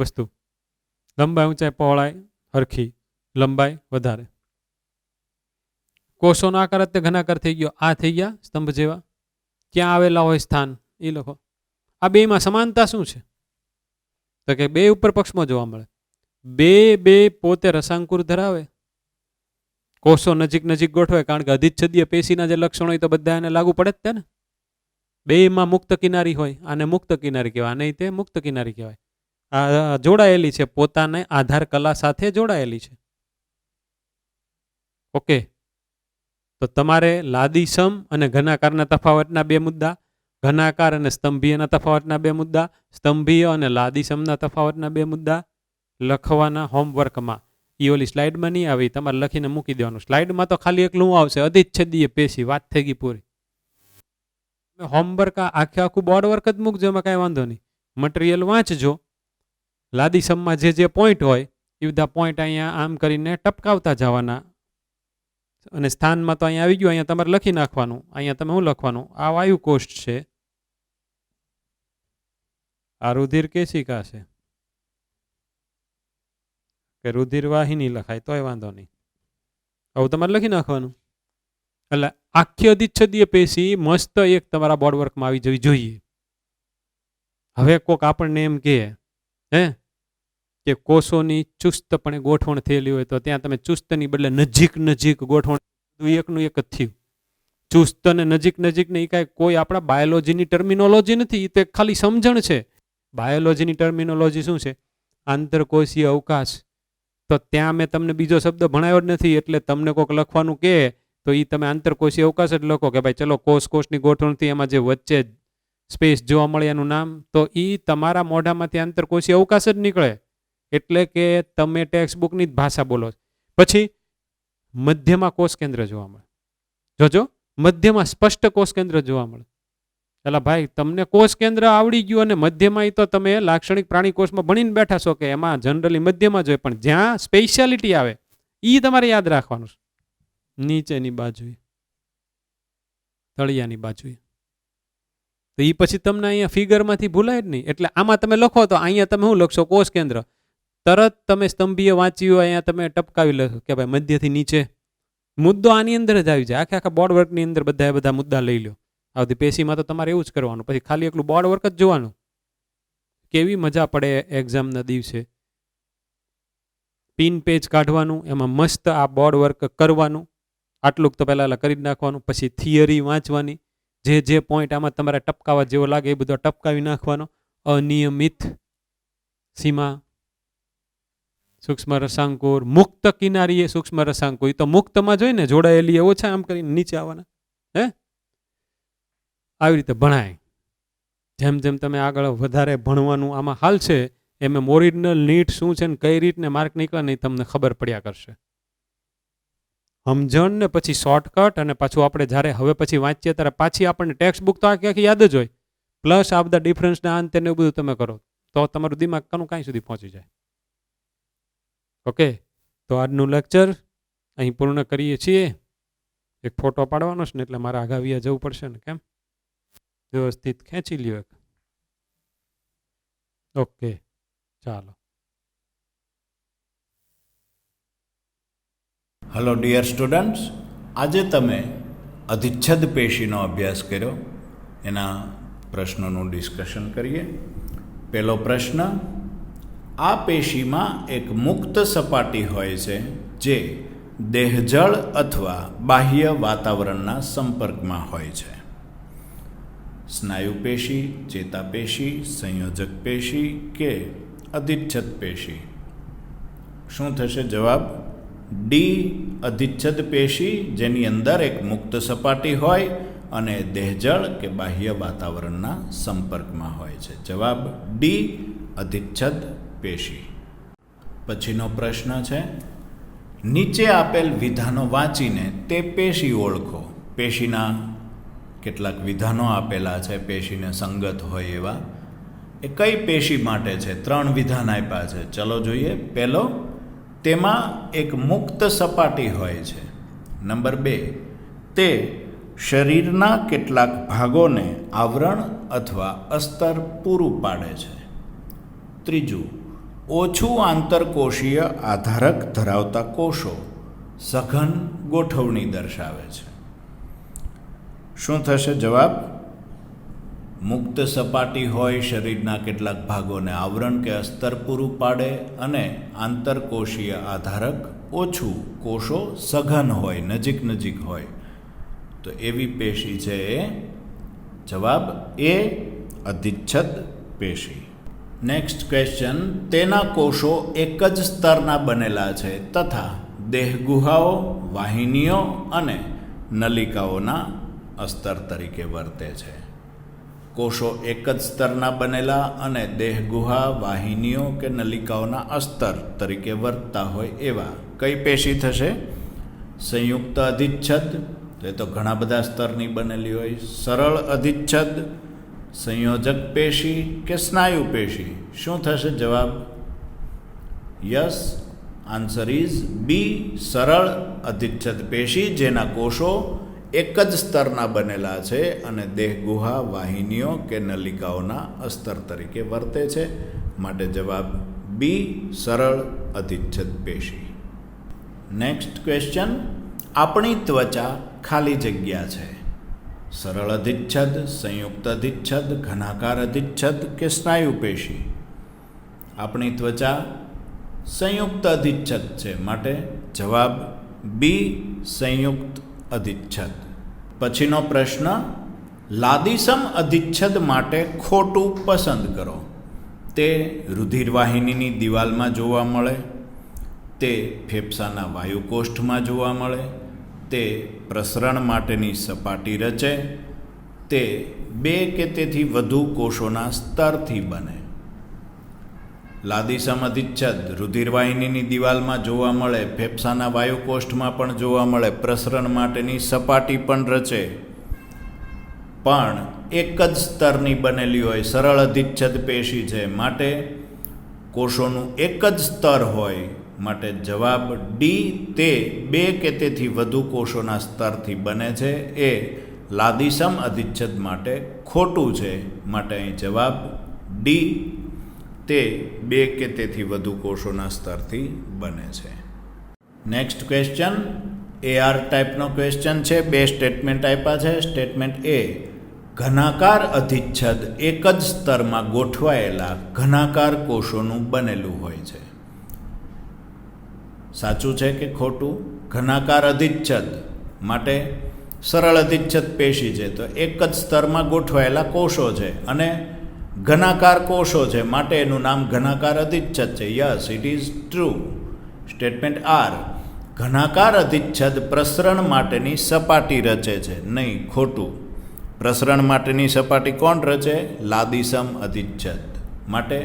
વસ્તુ, લંબાઈ ઊંચાઈ પહોળાઈ હરખી, લંબાઈ વધારે. કોષોનો આકાર તે ઘનાકાર થઈ ગયો, આ થઈ ગયા સ્તંભ જેવા. ક્યાં આવેલા હોય સ્થાન એ લખો. આ બેમાં સમાનતા શું છે તો કે બે ઉપર પક્ષમાં જોવા મળે. બે પોતે રસાંકુર ધરાવે, કોષો નજીક ગોઠવે, કારણ કે અધિચ્છદીય પેશીના જે લક્ષણો હોય તો બધા એને લાગુ પડે જ તે ને. બેમાં મુક્ત કિનારી હોય, આને મુક્ત કિનારી કહેવાય, આને તે મુક્ત કિનારી કહેવાય. આ જોડાયેલી છે, પોતાને આધાર કલા સાથે જોડાયેલી છે. ઓકે, તો તમારે લાદીસમ અને ઘનાકારના તફાવતના બે મુદ્દા, ઘનાકાર અને સ્તંભીયના તફાવતના બે મુદ્દા, સ્તંભીય અને લાદીસમના તફાવતના બે મુદ્દા લખવાના હોમવર્કમાં. એ ઓલી સ્લાઇડમાં નહીં આવે, તમારે લખીને મૂકી દેવાનું. સ્લાઇડમાં તો ખાલી એકલું આવશે, અધિચ્છદીય પેશી, વાત થઈ ગઈ પૂરી. હોમવર્ક આખે આખું બોર્ડ વર્ક જ મૂકજો, એમાં કાંઈ વાંધો નહીં. મટીરિયલ વાંચજો, લાદીસમમાં જે પોઈન્ટ હોય એ બધા પોઈન્ટ અહીંયા આમ કરીને ટપકાવતા જવાના. અને સ્થાનમાં તો અહીંયા આવી ગયું, અહીંયા તમારે લખી નાખવાનું. અહીંયા તમે શું લખવાનું? આ વાયુ કોષ્ઠ છે, આ રુધિર કેશિકા છે, કે રુધિર વાહિની લખાય તોય વાંધો નહીં, આવું તમારે લખી નાખવાનું. એટલે આખી અધિચ્છદીય પેશી મસ્ત એક તમારા બોર્ડ વર્કમાં આવી જવી જોઈએ. હવે કોક આપણને એમ કહે કે કોષોની ચુસ્તપણે ગોઠવણ થયેલી હોય, તો ત્યાં તમે ચુસ્તની બદલે નજીક નજીક ગોઠવણ, એકનું એક જ થયું. ચુસ્ત અને નજીક નજીક ને એ કાંઈ કોઈ આપણા બાયોલોજીની ટર્મિનોલોજી નથી, એ તો ખાલી સમજણ છે. બાયોલોજીની ટર્મિનોલોજી શું છે? આંતરકોષીય અવકાશ. તો ત્યાં મેં તમને બીજો શબ્દ ભણાવ્યો જ નથી, એટલે તમને કોઈક લખવાનું કહે તો એ તમે આંતરકોષીય અવકાશ જ લખો કે ભાઈ ચલો કોષની ગોઠવણથી એમાં જે વચ્ચે સ્પેસ જોવા મળે એનું નામ, તો એ તમારા મોઢામાંથી આંતરકોષીય અવકાશ જ નીકળે. એટલે કે તમે ટેક્સ્ટ બુકની જ ભાષા બોલો. પછી મધ્યમાં કોષ કેન્દ્ર જોવા મળે. જોજો, મધ્યમાં સ્પષ્ટ કોષ કેન્દ્ર જોવા મળે. એટલે ભાઈ તમને કોષ કેન્દ્ર આવડી ગયું, અને મધ્યમાં તો તમે લાક્ષણિક પ્રાણી કોષમાં ભણીને બેઠા છો કે એમાં જનરલી મધ્યમાં જ હોય, પણ જ્યાં સ્પેશિયાલિટી આવે એ તમારે યાદ રાખવાનું. નીચેની બાજુએ, તળિયાની બાજુએ, તો એ પછી તમને અહીંયા ફિગરમાંથી ભૂલાય જ નહીં. એટલે આમાં તમે લખો તો અહીંયા તમે શું લખશો? કોષ કેન્દ્ર. તરત તમે સ્તંભીય વાંચ્યું હોય, અહીંયા તમે ટપકાવી લખો કે ભાઈ મધ્યથી નીચે. મુદ્દો આની અંદર જ આવી જાય. આખા બોર્ડ વર્કની અંદર બધા મુદ્દા લઈ લો. આવતી પેશીમાં તો તમારે એવું જ કરવાનું. પછી ખાલી એકલું બોર્ડ વર્ક જ જોવાનું. કેવી મજા પડે એક્ઝામના દિવસે. પિન પેજ કાઢવાનું, એમાં મસ્ત આ બોર્ડ વર્ક કરવાનું. આટલું તો પહેલાં કરી જ નાખવાનું. પછી થિયરી વાંચવાની. જે પોઈન્ટ આમાં તમારે ટપકાવા જેવો લાગે એ બધો ટપકાવી નાખવાનો. અનિયમિત સીમા, સૂક્ષ્મ રસાંકુર, મુક્ત કિનારીએ સૂક્ષ્મ રસાંકુર. એ તો મુક્તમાં જોઈ ને, જોડાયેલી ઓછા આમ કરીને નીચે આવવાના. આવી રીતે ભણાય. જેમ જેમ તમે આગળ વધારે ભણવાનું આમાં હાલ છે, એમ ઓરિજિનલ નીટ શું છે ને કઈ રીતને માર્ક નીકળે ને તમને ખબર પડ્યા કરશે. સમજણ ને પછી શોર્ટકટ, અને પાછું આપણે જ્યારે હવે પછી વાંચીએ ત્યારે પાછી આપણને ટેક્સ્ટ બુક તો આખી યાદ જ હોય, પ્લસ આ બધા ડિફરન્સના અંતે ને એવું બધું તમે કરો તો તમારું દિમાગ કાંઈ સુધી પહોંચી જાય. ઓકે, તો આજનું લેક્ચર અહીં પૂર્ણ કરીએ છીએ. એક ફોટો પાડવાનો છે ને એટલે મારે આગાવીયા જવું પડશે ને, કેમ વ્યવસ્થિત ખેંચી લ્યો એક. ઓકે, ચાલો. હેલો ડિયર સ્ટુડન્ટ્સ, આજે તમે અધિચ્છદ પેશીનો અભ્યાસ કર્યો. એના પ્રશ્નોનું ડિસ્કશન કરીએ. પહેલો પ્રશ્ન, આ પેશીમાં એક મુક્ત સપાટી હોય છે જે દેહજળ અથવા બાહ્ય વાતાવરણના સંપર્કમાં હોય છે. સ્નાયુ પેશી, ચેતાપેશી, સંયોજક પેશી કે અધિચ્છદ પેશી? શું થશે જવાબ? ડી, અધિચ્છદ પેશી, જેની અંદર એક મુક્ત સપાટી હોય અને દેહજળ કે બાહ્ય વાતાવરણના સંપર્કમાં હોય છે. જવાબ ડી, અધિચ્છદ પેશી. પછીનો પ્રશ્ન છે, નીચે આપેલ વિધાનો વાંચીને તે પેશી ઓળખો. પેશીના કેટલાક વિધાનો આપેલા છે, પેશીને સંગત હોય એવા. એ કઈ પેશી માટે છે? 3 વિધાન આપ્યા છે. ચલો જોઈએ. પહેલો, તેમાં એક મુક્ત સપાટી હોય છે. નંબર 2, તે શરીરના કેટલાક ભાગોને આવરણ અથવા અસ્તર પૂરું પાડે છે. ત્રીજું, ઓછું આંતરકોષીય આધારક ધરાવતા કોષો સઘન ગોઠવણી દર્શાવે છે. શું થશે જવાબ? મુક્ત સપાટી હોય, શરીરના કેટલાક ભાગોને આવરણ કે અસ્તર પૂરું પાડે અને આંતરકોષીય આધારક ઓછું, કોષો સઘન હોય, નજીક નજીક હોય, તો એવી પેશી છે એ. જવાબ એ, અધિચ્છદ પેશી. નેક્સ્ટ ક્વેશ્ચન, તેના કોષો એક જ સ્તરના બનેલા છે તથા દેહગુહાઓ, વાહિનીઓ અને નલિકાઓના અસ્તર તરીકે વર્તે છે. કોષો એક જ સ્તરના બનેલા અને દેહગુહા, વાહિનીઓ કે નલિકાઓના અસ્તર તરીકે વર્તતા હોય એવા કઈ પેશી થશે? સંયુક્ત અધિચ્છદ, તો એ તો ઘણા બધા સ્તરની બનેલી હોય. સરળ અધિચ્છદ, સંયોજક પેશી કે સ્નાયુ પેશી? શું થશે જવાબ? યસ, આન્સર ઇઝ બી, સરળ અધિચ્છદ પેશી, જેના કોષો એક જ સ્તરના બનેલા છે અને દેહગુહા, વાહિનીઓ કે નલિકાઓના અસ્તર તરીકે વર્તે છે. માટે જવાબ બી, સરળ અધિચ્છદ પેશી. નેક્સ્ટ ક્વેશ્ચન, આપણી ત્વચા ખાલી જગ્યા છે. સરળ અધિચ્છદ, સંયુક્ત અધિચ્છદ, ઘનાકાર અધિચ્છદ કે સ્નાયુ પેશી? આપણી ત્વચા સંયુક્ત અધિચ્છદ છે. માટે જવાબ બી, સંયુક્ત અધિચ્છદ. પછીનો પ્રશ્ન, લાદીસમ અધિચ્છદ માટે ખોટું પસંદ કરો. તે રુધિરવાહિનીની દિવાલમાં જોવા મળે, તે ફેફસાના વાયુકોષ્ઠમાં જોવા મળે, તે પ્રસરણ માટેની સપાટી રચે, તે બે કે તેથી વધુ કોષોના સ્તરથી બને. લાદીસમ અધિચ્છદ રુધિરવાહિનીની દિવાલમાં જોવા મળે, ફેફસાના વાયુકોષ્ઠમાં પણ જોવા મળે, પ્રસરણ માટેની સપાટી પણ રચે, પણ એક જ સ્તરની બનેલી હોય, સરળ અધિચ્છદ પેશી છે. માટે કોષોનું એક જ સ્તર હોય. માટે જવાબ ડી, તે બે કે તેથી વધુ કોષોના સ્તરથી બને છે, એ લાદીસમ અધિચ્છદ માટે ખોટું છે. માટે અહીં જવાબ ડી, તે બે કે તેથી વધુ કોષોના સ્તરથી બને છે. નેક્સ્ટ ક્વેશ્ચન AR ટાઈપનો ક્વેશ્ચન છે. બે સ્ટેટમેન્ટ આપ્યા છે. સ્ટેટમેન્ટ એ, ઘનાકાર અધિચ્છદ એક જ સ્તરમાં ગોઠવાયેલા ઘનાકાર કોષોનું બનેલું હોય છે. સાચું છે કે ખોટું? ઘનાકાર અધિચ્છદ માટે સરળ અધિચ્છદ પેશી છે, તો એક જ સ્તરમાં ગોઠવાયેલા કોષો છે અને ઘનાકાર કોષો છે, માટે એનું નામ ઘનાકાર અધિચ્છદ છે. Yes, it is true. Statement R, ઘનાકાર અધિચ્છદ પ્રસરણ માટેની સપાટી રચે છે. નહીં, ખોટું. પ્રસરણ માટેની સપાટી કોણ રચે? લાદીસમ અધિચ્છદ. માટે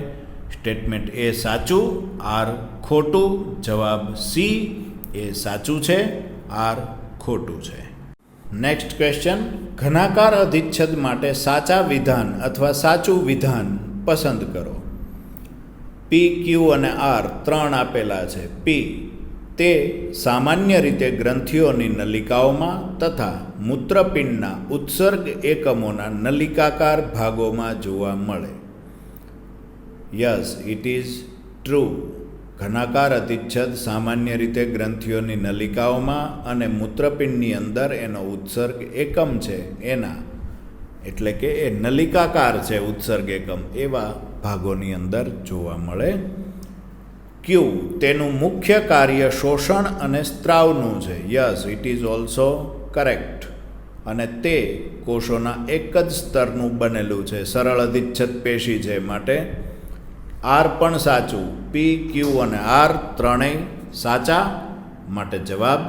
સ્ટેટમેન્ટ એ સાચું, આર ખોટું. જવાબ સી, એ સાચું છે, આર ખોટું છે. નેક્સ્ટ ક્વેશ્ચન, ઘનાકાર અધિચ્છદ માટે સાચા વિધાન અથવા સાચું વિધાન પસંદ કરો. પી, ક્યુ અને આર ત્રણ આપેલા છે. પી, તે સામાન્ય રીતે ગ્રંથિઓની નલિકાઓમાં તથા મૂત્રપિંડના ઉત્સર્ગ એકમોના નલિકાકાર ભાગોમાં જોવા મળે. Yes, it is true. ઘનાકાર અધિચ્છદ સામાન્ય રીતે ગ્રંથિઓની નલિકાઓમાં અને મૂત્રપિંડની અંદર એનો ઉત્સર્ગ એકમ છે એના, એટલે કે એ નલિકાકાર છે ઉત્સર્ગ એકમ, એવા ભાગોની અંદર જોવા મળે. ક્યુ, તેનું મુખ્ય કાર્ય શોષણ અને સ્ત્રાવનું છે. Yes, it is also correct. અને તે કોષોના એક જ સ્તરનું બનેલું છે, સરળ અધિચ્છદ પેશી છે. માટે આર પણ સાચું. પી, ક્યુ અને આર ત્રણેય સાચા. માટે જવાબ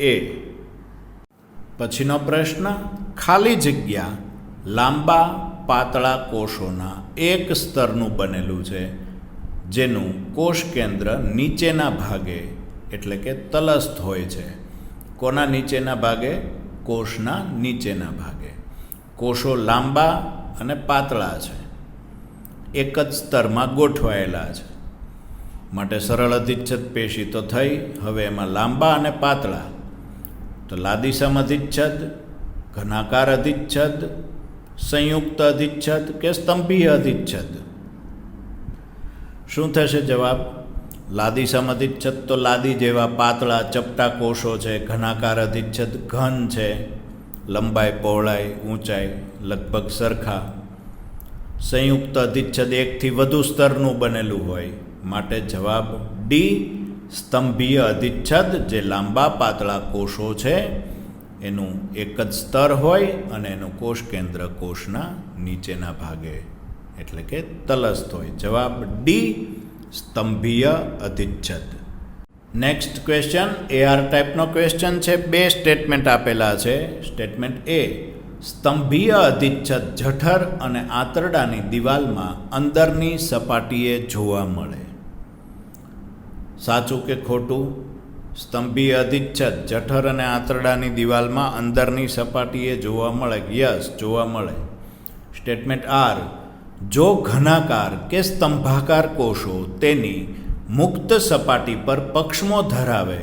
એ. પછીનો પ્રશ્ન, ખાલી જગ્યા લાંબા પાતળા કોષોના એક સ્તરનું બનેલું છે, જેનું કોષ કેન્દ્ર નીચેના ભાગે એટલે કે તલસ્થ હોય છે. કોના નીચેના ભાગે? કોષના નીચેના ભાગે. કોષો લાંબા અને પાતળા છે, એક જ સ્તરમાં ગોઠવાયેલા છે. માટે સરળ અધિચ્છદ પેશી તો થઈ. હવે એમાં લાંબા અને પાતળા, તો લાદીસમ અધિચ્છદ, ઘનાકાર અધિચ્છદ, સંયુક્ત અધિચ્છદ કે સ્તંભીય અધિચ્છદ? શું થશે જવાબ? લાદીસમ અધિચ્છદ તો લાદી જેવા પાતળા ચપટા કોષો છે. ઘનાકાર અધિચ્છદ ઘન છે, લંબાઈ, પહોળાઈ, ઊંચાઈ લગભગ સરખા. સંયુક્ત અધિચ્છદ એકથી વધુ સ્તરનું બનેલું હોય. માટે જવાબ ડી, સ્તંભીય અધિચ્છદ, જે લાંબા પાતળા કોષો છે એનું એક જ સ્તર હોય અને એનું કોષ કેન્દ્ર કોષના નીચેના ભાગે એટલે કે તલસ્થ હોય. જવાબ ડી, સ્તંભીય અધિચ્છદ. નેક્સ્ટ ક્વેશ્ચન AR ટાઈપનો ક્વેશ્ચન છે. બે સ્ટેટમેન્ટ આપેલા છે. સ્ટેટમેન્ટ A, સ્તંભીય અધિચ્છદ જઠર અને આંતરડાની દિવાલમાં અંદરની સપાટીએ જોવા મળે. સાચું કે ખોટું? સ્તંભીય અધિચ્છદ જઠર અને આંતરડાની દિવાલમાં અંદરની સપાટીએ જોવા મળે. યસ, જોવા મળે. સ્ટેટમેન્ટ R, જો ઘનાકાર કે સ્તંભાકાર કોષો તેની મુક્ત સપાટી પર પક્ષમો ધરાવે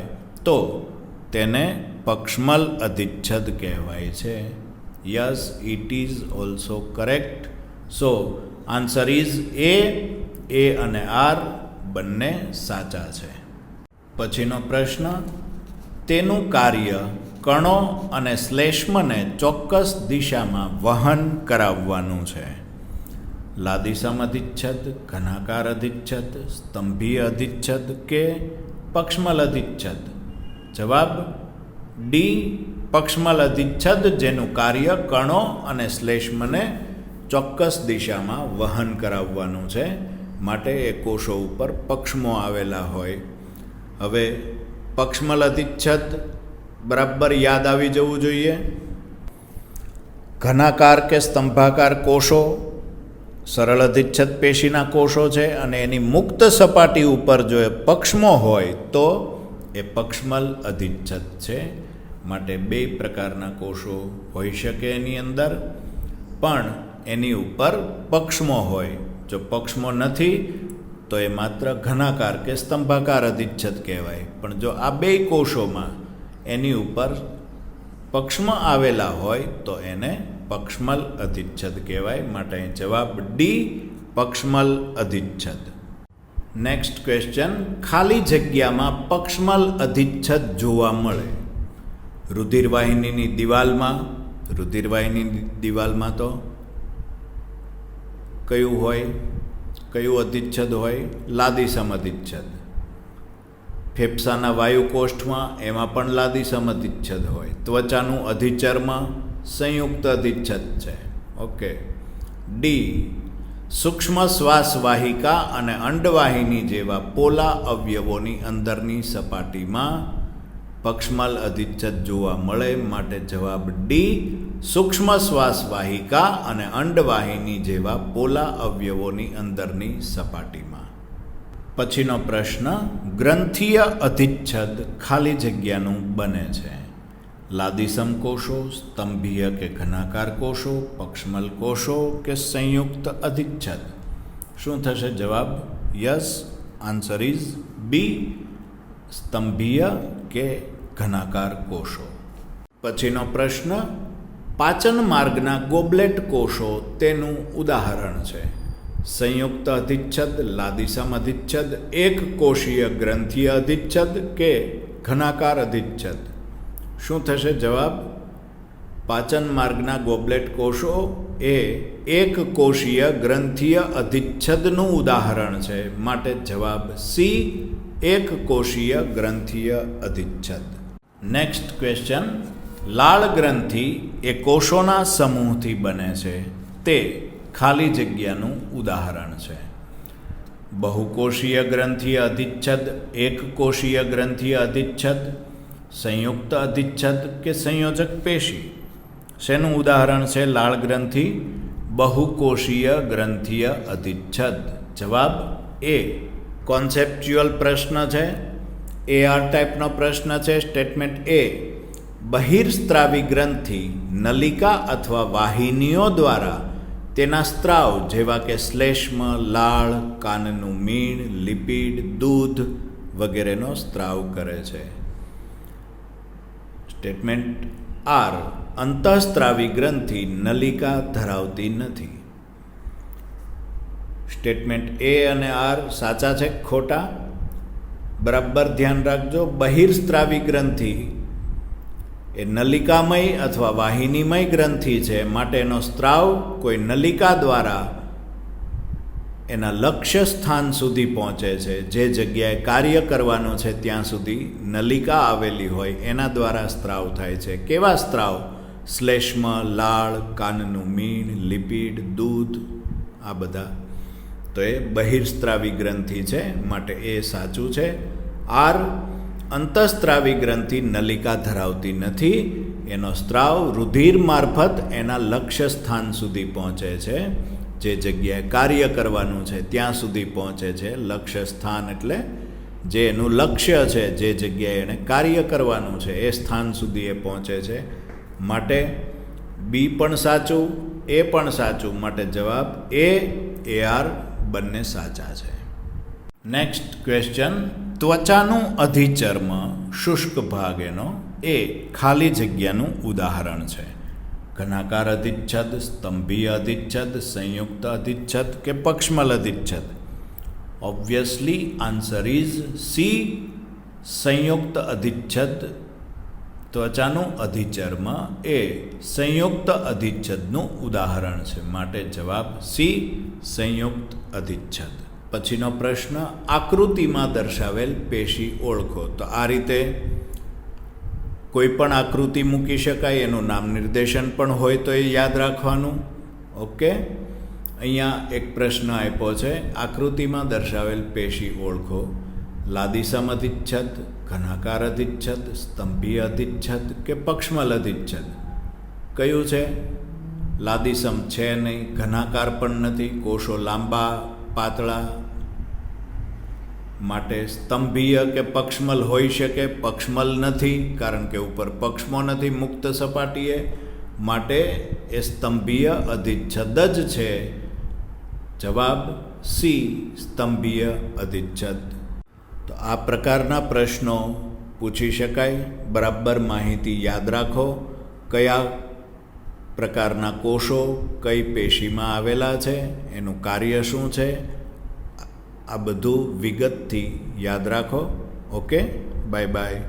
તો તેને પક્ષમલ અધિચ્છદ કહેવાય છે. Yes, it is also correct. So answer is A અને R બંને સાચા છે. પછીનો પ્રશ્ન, તેનું કાર્ય કણો અને શ્લેષ્મને ચોક્કસ દિશામાં વહન કરાવવાનું છે. લાદીસમ અધિચ્છદ, ઘનાકાર અધિચ્છદ, સ્તંભીય અધિચ્છદ કે પક્ષમલ અધિચ્છદ? જવાબ D, પક્ષમલ અધિચ્છદ, જેનું કાર્ય કણો અને શ્લેષ્મને ચોક્કસ દિશામાં વહન કરાવવાનું છે, માટે એ કોષો ઉપર પક્ષમો આવેલા હોય. હવે પક્ષમલ અધિચ્છદ બરાબર યાદ આવી જવું જોઈએ. ઘનાકાર કે સ્તંભાકાર કોષો સરળ અધિચ્છદ પેશીના કોષો છે અને એની મુક્ત સપાટી ઉપર જો એ પક્ષમો હોય તો એ પક્ષમલ અધિચ્છદ છે. માટે બે પ્રકારના કોષો હોઈ શકે એની અંદર, પણ એની ઉપર પક્ષમો હોય. જો પક્ષમો નથી તો એ માત્ર ઘનાકાર કે સ્તંભાકાર અધિચ્છદ કહેવાય. પણ જો આ બે કોષોમાં એની ઉપર પક્ષમ આવેલા હોય તો એને પક્ષમલ અધિચ્છદ કહેવાય. માટે જવાબ D, પક્ષમલ અધિચ્છદ. નેક્સ્ટ ક્વેશ્ચન, ખાલી જગ્યામાં પક્ષમલ અધિચ્છદ જોવા મળે. રુધિરવાહિનીની દિવાલમાં, રુધિરવાહિનીની દિવાલમાં તો કયું હોય? કયું અધિચ્છદ હોય? લાદીસમ અધિચ્છદ. ફેફસાના વાયુકોષ્ઠમાં એમાં પણ લાદીસમ અધિચ્છદ હોય. ત્વચાનું અધિચર્મ સંયુક્ત અધિચ્છદ છે. ઓકે. D, સૂક્ષ્મ શ્વાસ વાહિકા અને અંડવાહિની જેવા પોલા અવયવોની અંદરની સપાટીમાં પક્ષમલ અધિચ્છદ જોવા મળે. માટે જવાબ D, સૂક્ષ્મ શ્વાસ વાહિકા અને અંડવાહિની જેવા પોલા અવયવોની અંદરની સપાટીમાં. પછીનો પ્રશ્ન, ગ્રંથીય અધિચ્છદ ખાલી જગ્યાનું બને છે. લાદીસમ કોષો, સ્તંભીય કે ઘનાકાર કોષો, પક્ષમલ કોષો કે સંયુક્ત અધિચ્છદ? શું થશે જવાબ? યસ, આન્સર ઇઝ B, સ્તંભીય કે ઘનાકાર કોષો. પછીનો પ્રશ્ન, પાચન માર્ગના ગોબલેટ કોષો તેનું ઉદાહરણ છે. સંયુક્ત અધિચ્છદ, લાદીસમ અધિચ્છદ, એક કોષીય ગ્રંથીય અધિચ્છદ કે ઘનાકાર અધિચ્છદ? શું થશે જવાબ? પાચન માર્ગના ગોબલેટ કોષો એ એક કોષીય ગ્રંથીય અધિચ્છદનું ઉદાહરણ છે. માટે જવાબ C, એક કોષીય ગ્રંથીય અધિચ્છદ. નેક્સ્ટ ક્વેશ્ચન, લાળ ગ્રંથિ એ કોષોના સમૂહથી બને છે. તે ખાલી જગ્યાનું ઉદાહરણ છે. બહુકોષીય ગ્રંથીય અધિચ્છદ, એક કોષીય ગ્રંથીય અધિચ્છદ, સંયુક્ત અધિચ્છદ કે સંયોજક પેશી? શેનું ઉદાહરણ છે લાળ ગ્રંથિ? બહુકોષીય ગ્રંથીય અધિચ્છદ. જવાબ A. કોન્સેપ્ચ્યુઅલ પ્રશ્ન છે. AR ટાઈપનો પ્રશ્ન છે. સ્ટેટમેન્ટ A, બહિર્સ્ત્રાવી ગ્રંથિ નલિકા અથવા વાહિનીઓ દ્વારા તેના સ્ત્રાવ જેવા કે શ્લેષ્મ, લાળ, કાનનું મીણ, લિપિડ, દૂધ વગેરેનો સ્ત્રાવ કરે છે. સ્ટેટમેન્ટ R, અંતઃસ્ત્રાવી ગ્રંથિ નલિકા ધરાવતી નથી. સ્ટેટમેન્ટ A અને R સાચા છે ખોટા? બરાબર ધ્યાન રાખજો. બહિર્સ્ત્રાવી ગ્રંથિ એ નલિકામય અથવા વાહિનીમય ગ્રંથિ છે. માટે એનો સ્ત્રાવ કોઈ નલિકા દ્વારા એના લક્ષ્ય સ્થાન સુધી પહોંચે છે. જે જગ્યાએ કાર્ય કરવાનું છે ત્યાં સુધી નલિકા આવેલી હોય એના દ્વારા સ્ત્રાવ થાય છે. કેવા સ્ત્રાવ? શ્લેષ્મ, લાળ, કાનનું મીણ, લિપિડ, દૂધ, આ બધા. તો એ બહિર્સ્ત્રાવી ગ્રંથિ છે. માટે એ સાચું છે. R અંતઃસ્ત્રાવી ગ્રંથિ નલિકા ધરાવતી નથી. એનો સ્ત્રાવ રુધિર મારફત એના લક્ષ્ય સ્થાન સુધી પહોંચે છે. જે જગ્યાએ કાર્ય કરવાનું છે ત્યાં સુધી પહોંચે છે. લક્ષ્ય સ્થાન એટલે જે એનું લક્ષ્ય છે, જે જગ્યાએ એણે કાર્ય કરવાનું છે એ સ્થાન સુધી એ પહોંચે છે. માટે બી પણ સાચું, એ પણ સાચું. માટે જવાબ એ આર બંને સાચા છે. નેક્સ્ટ ક્વેશ્ચન, ત્વચાનું અધિચર્મ શુષ્ક ભાગ એનો એ ખાલી જગ્યાનું ઉદાહરણ છે. ઘનાકાર અધિચ્છદ, સ્તંભીય અધિચ્છદ, સંયુક્ત અધિચ્છદ કે પક્ષમલ અધિચ્છદ? ઓબ્વિયસલી આન્સર ઇઝ સી, સંયુક્ત અધિચ્છદ. ત્વચાનું અધિચર્મ એ સંયુક્ત અધિચ્છદનું ઉદાહરણ છે. માટે જવાબ સી, સંયુક્ત અધિચ્છદ. પછીનો પ્રશ્ન, આકૃતિમાં દર્શાવેલ પેશી ઓળખો. તો આ રીતે કોઈ પણ આકૃતિ મૂકી શકાય, એનું નામ નિર્દેશન પણ હોય તો એ યાદ રાખવાનું. ઓકે, અહીંયા એક પ્રશ્ન આપ્યો છે, આકૃતિમાં દર્શાવેલ પેશી ઓળખો. લાદીસમ અધિચ્છદ, ઘનાકાર અધિચ્છદ, સ્તંભીય અધિચ્છદ કે પક્ષમલ અધિચ્છદ? કયું છે? લાદીસમ છે નહીં, ઘનાકાર પણ નથી, કોષો લાંબા પાતળા. માટે સ્તંભીય કે પક્ષમલ હોઈ શકે, પક્ષમલ નથી કારણ કે ઉપર પક્ષમો નથી મુક્ત સપાટીએ. માટે એ સ્તંભીય અધિચ્છદ જ છે. જવાબ સી, સ્તંભીય અધિચ્છદ. તો આ પ્રકારના પ્રશ્નો પૂછી શકાય. બરાબર માહિતી યાદ રાખો. કયા પ્રકારના કોષો કઈ પેશીમાં આવેલા છે, એનું કાર્ય શું છે, આ બધું વિગતથી યાદ રાખો. Okay, bye bye.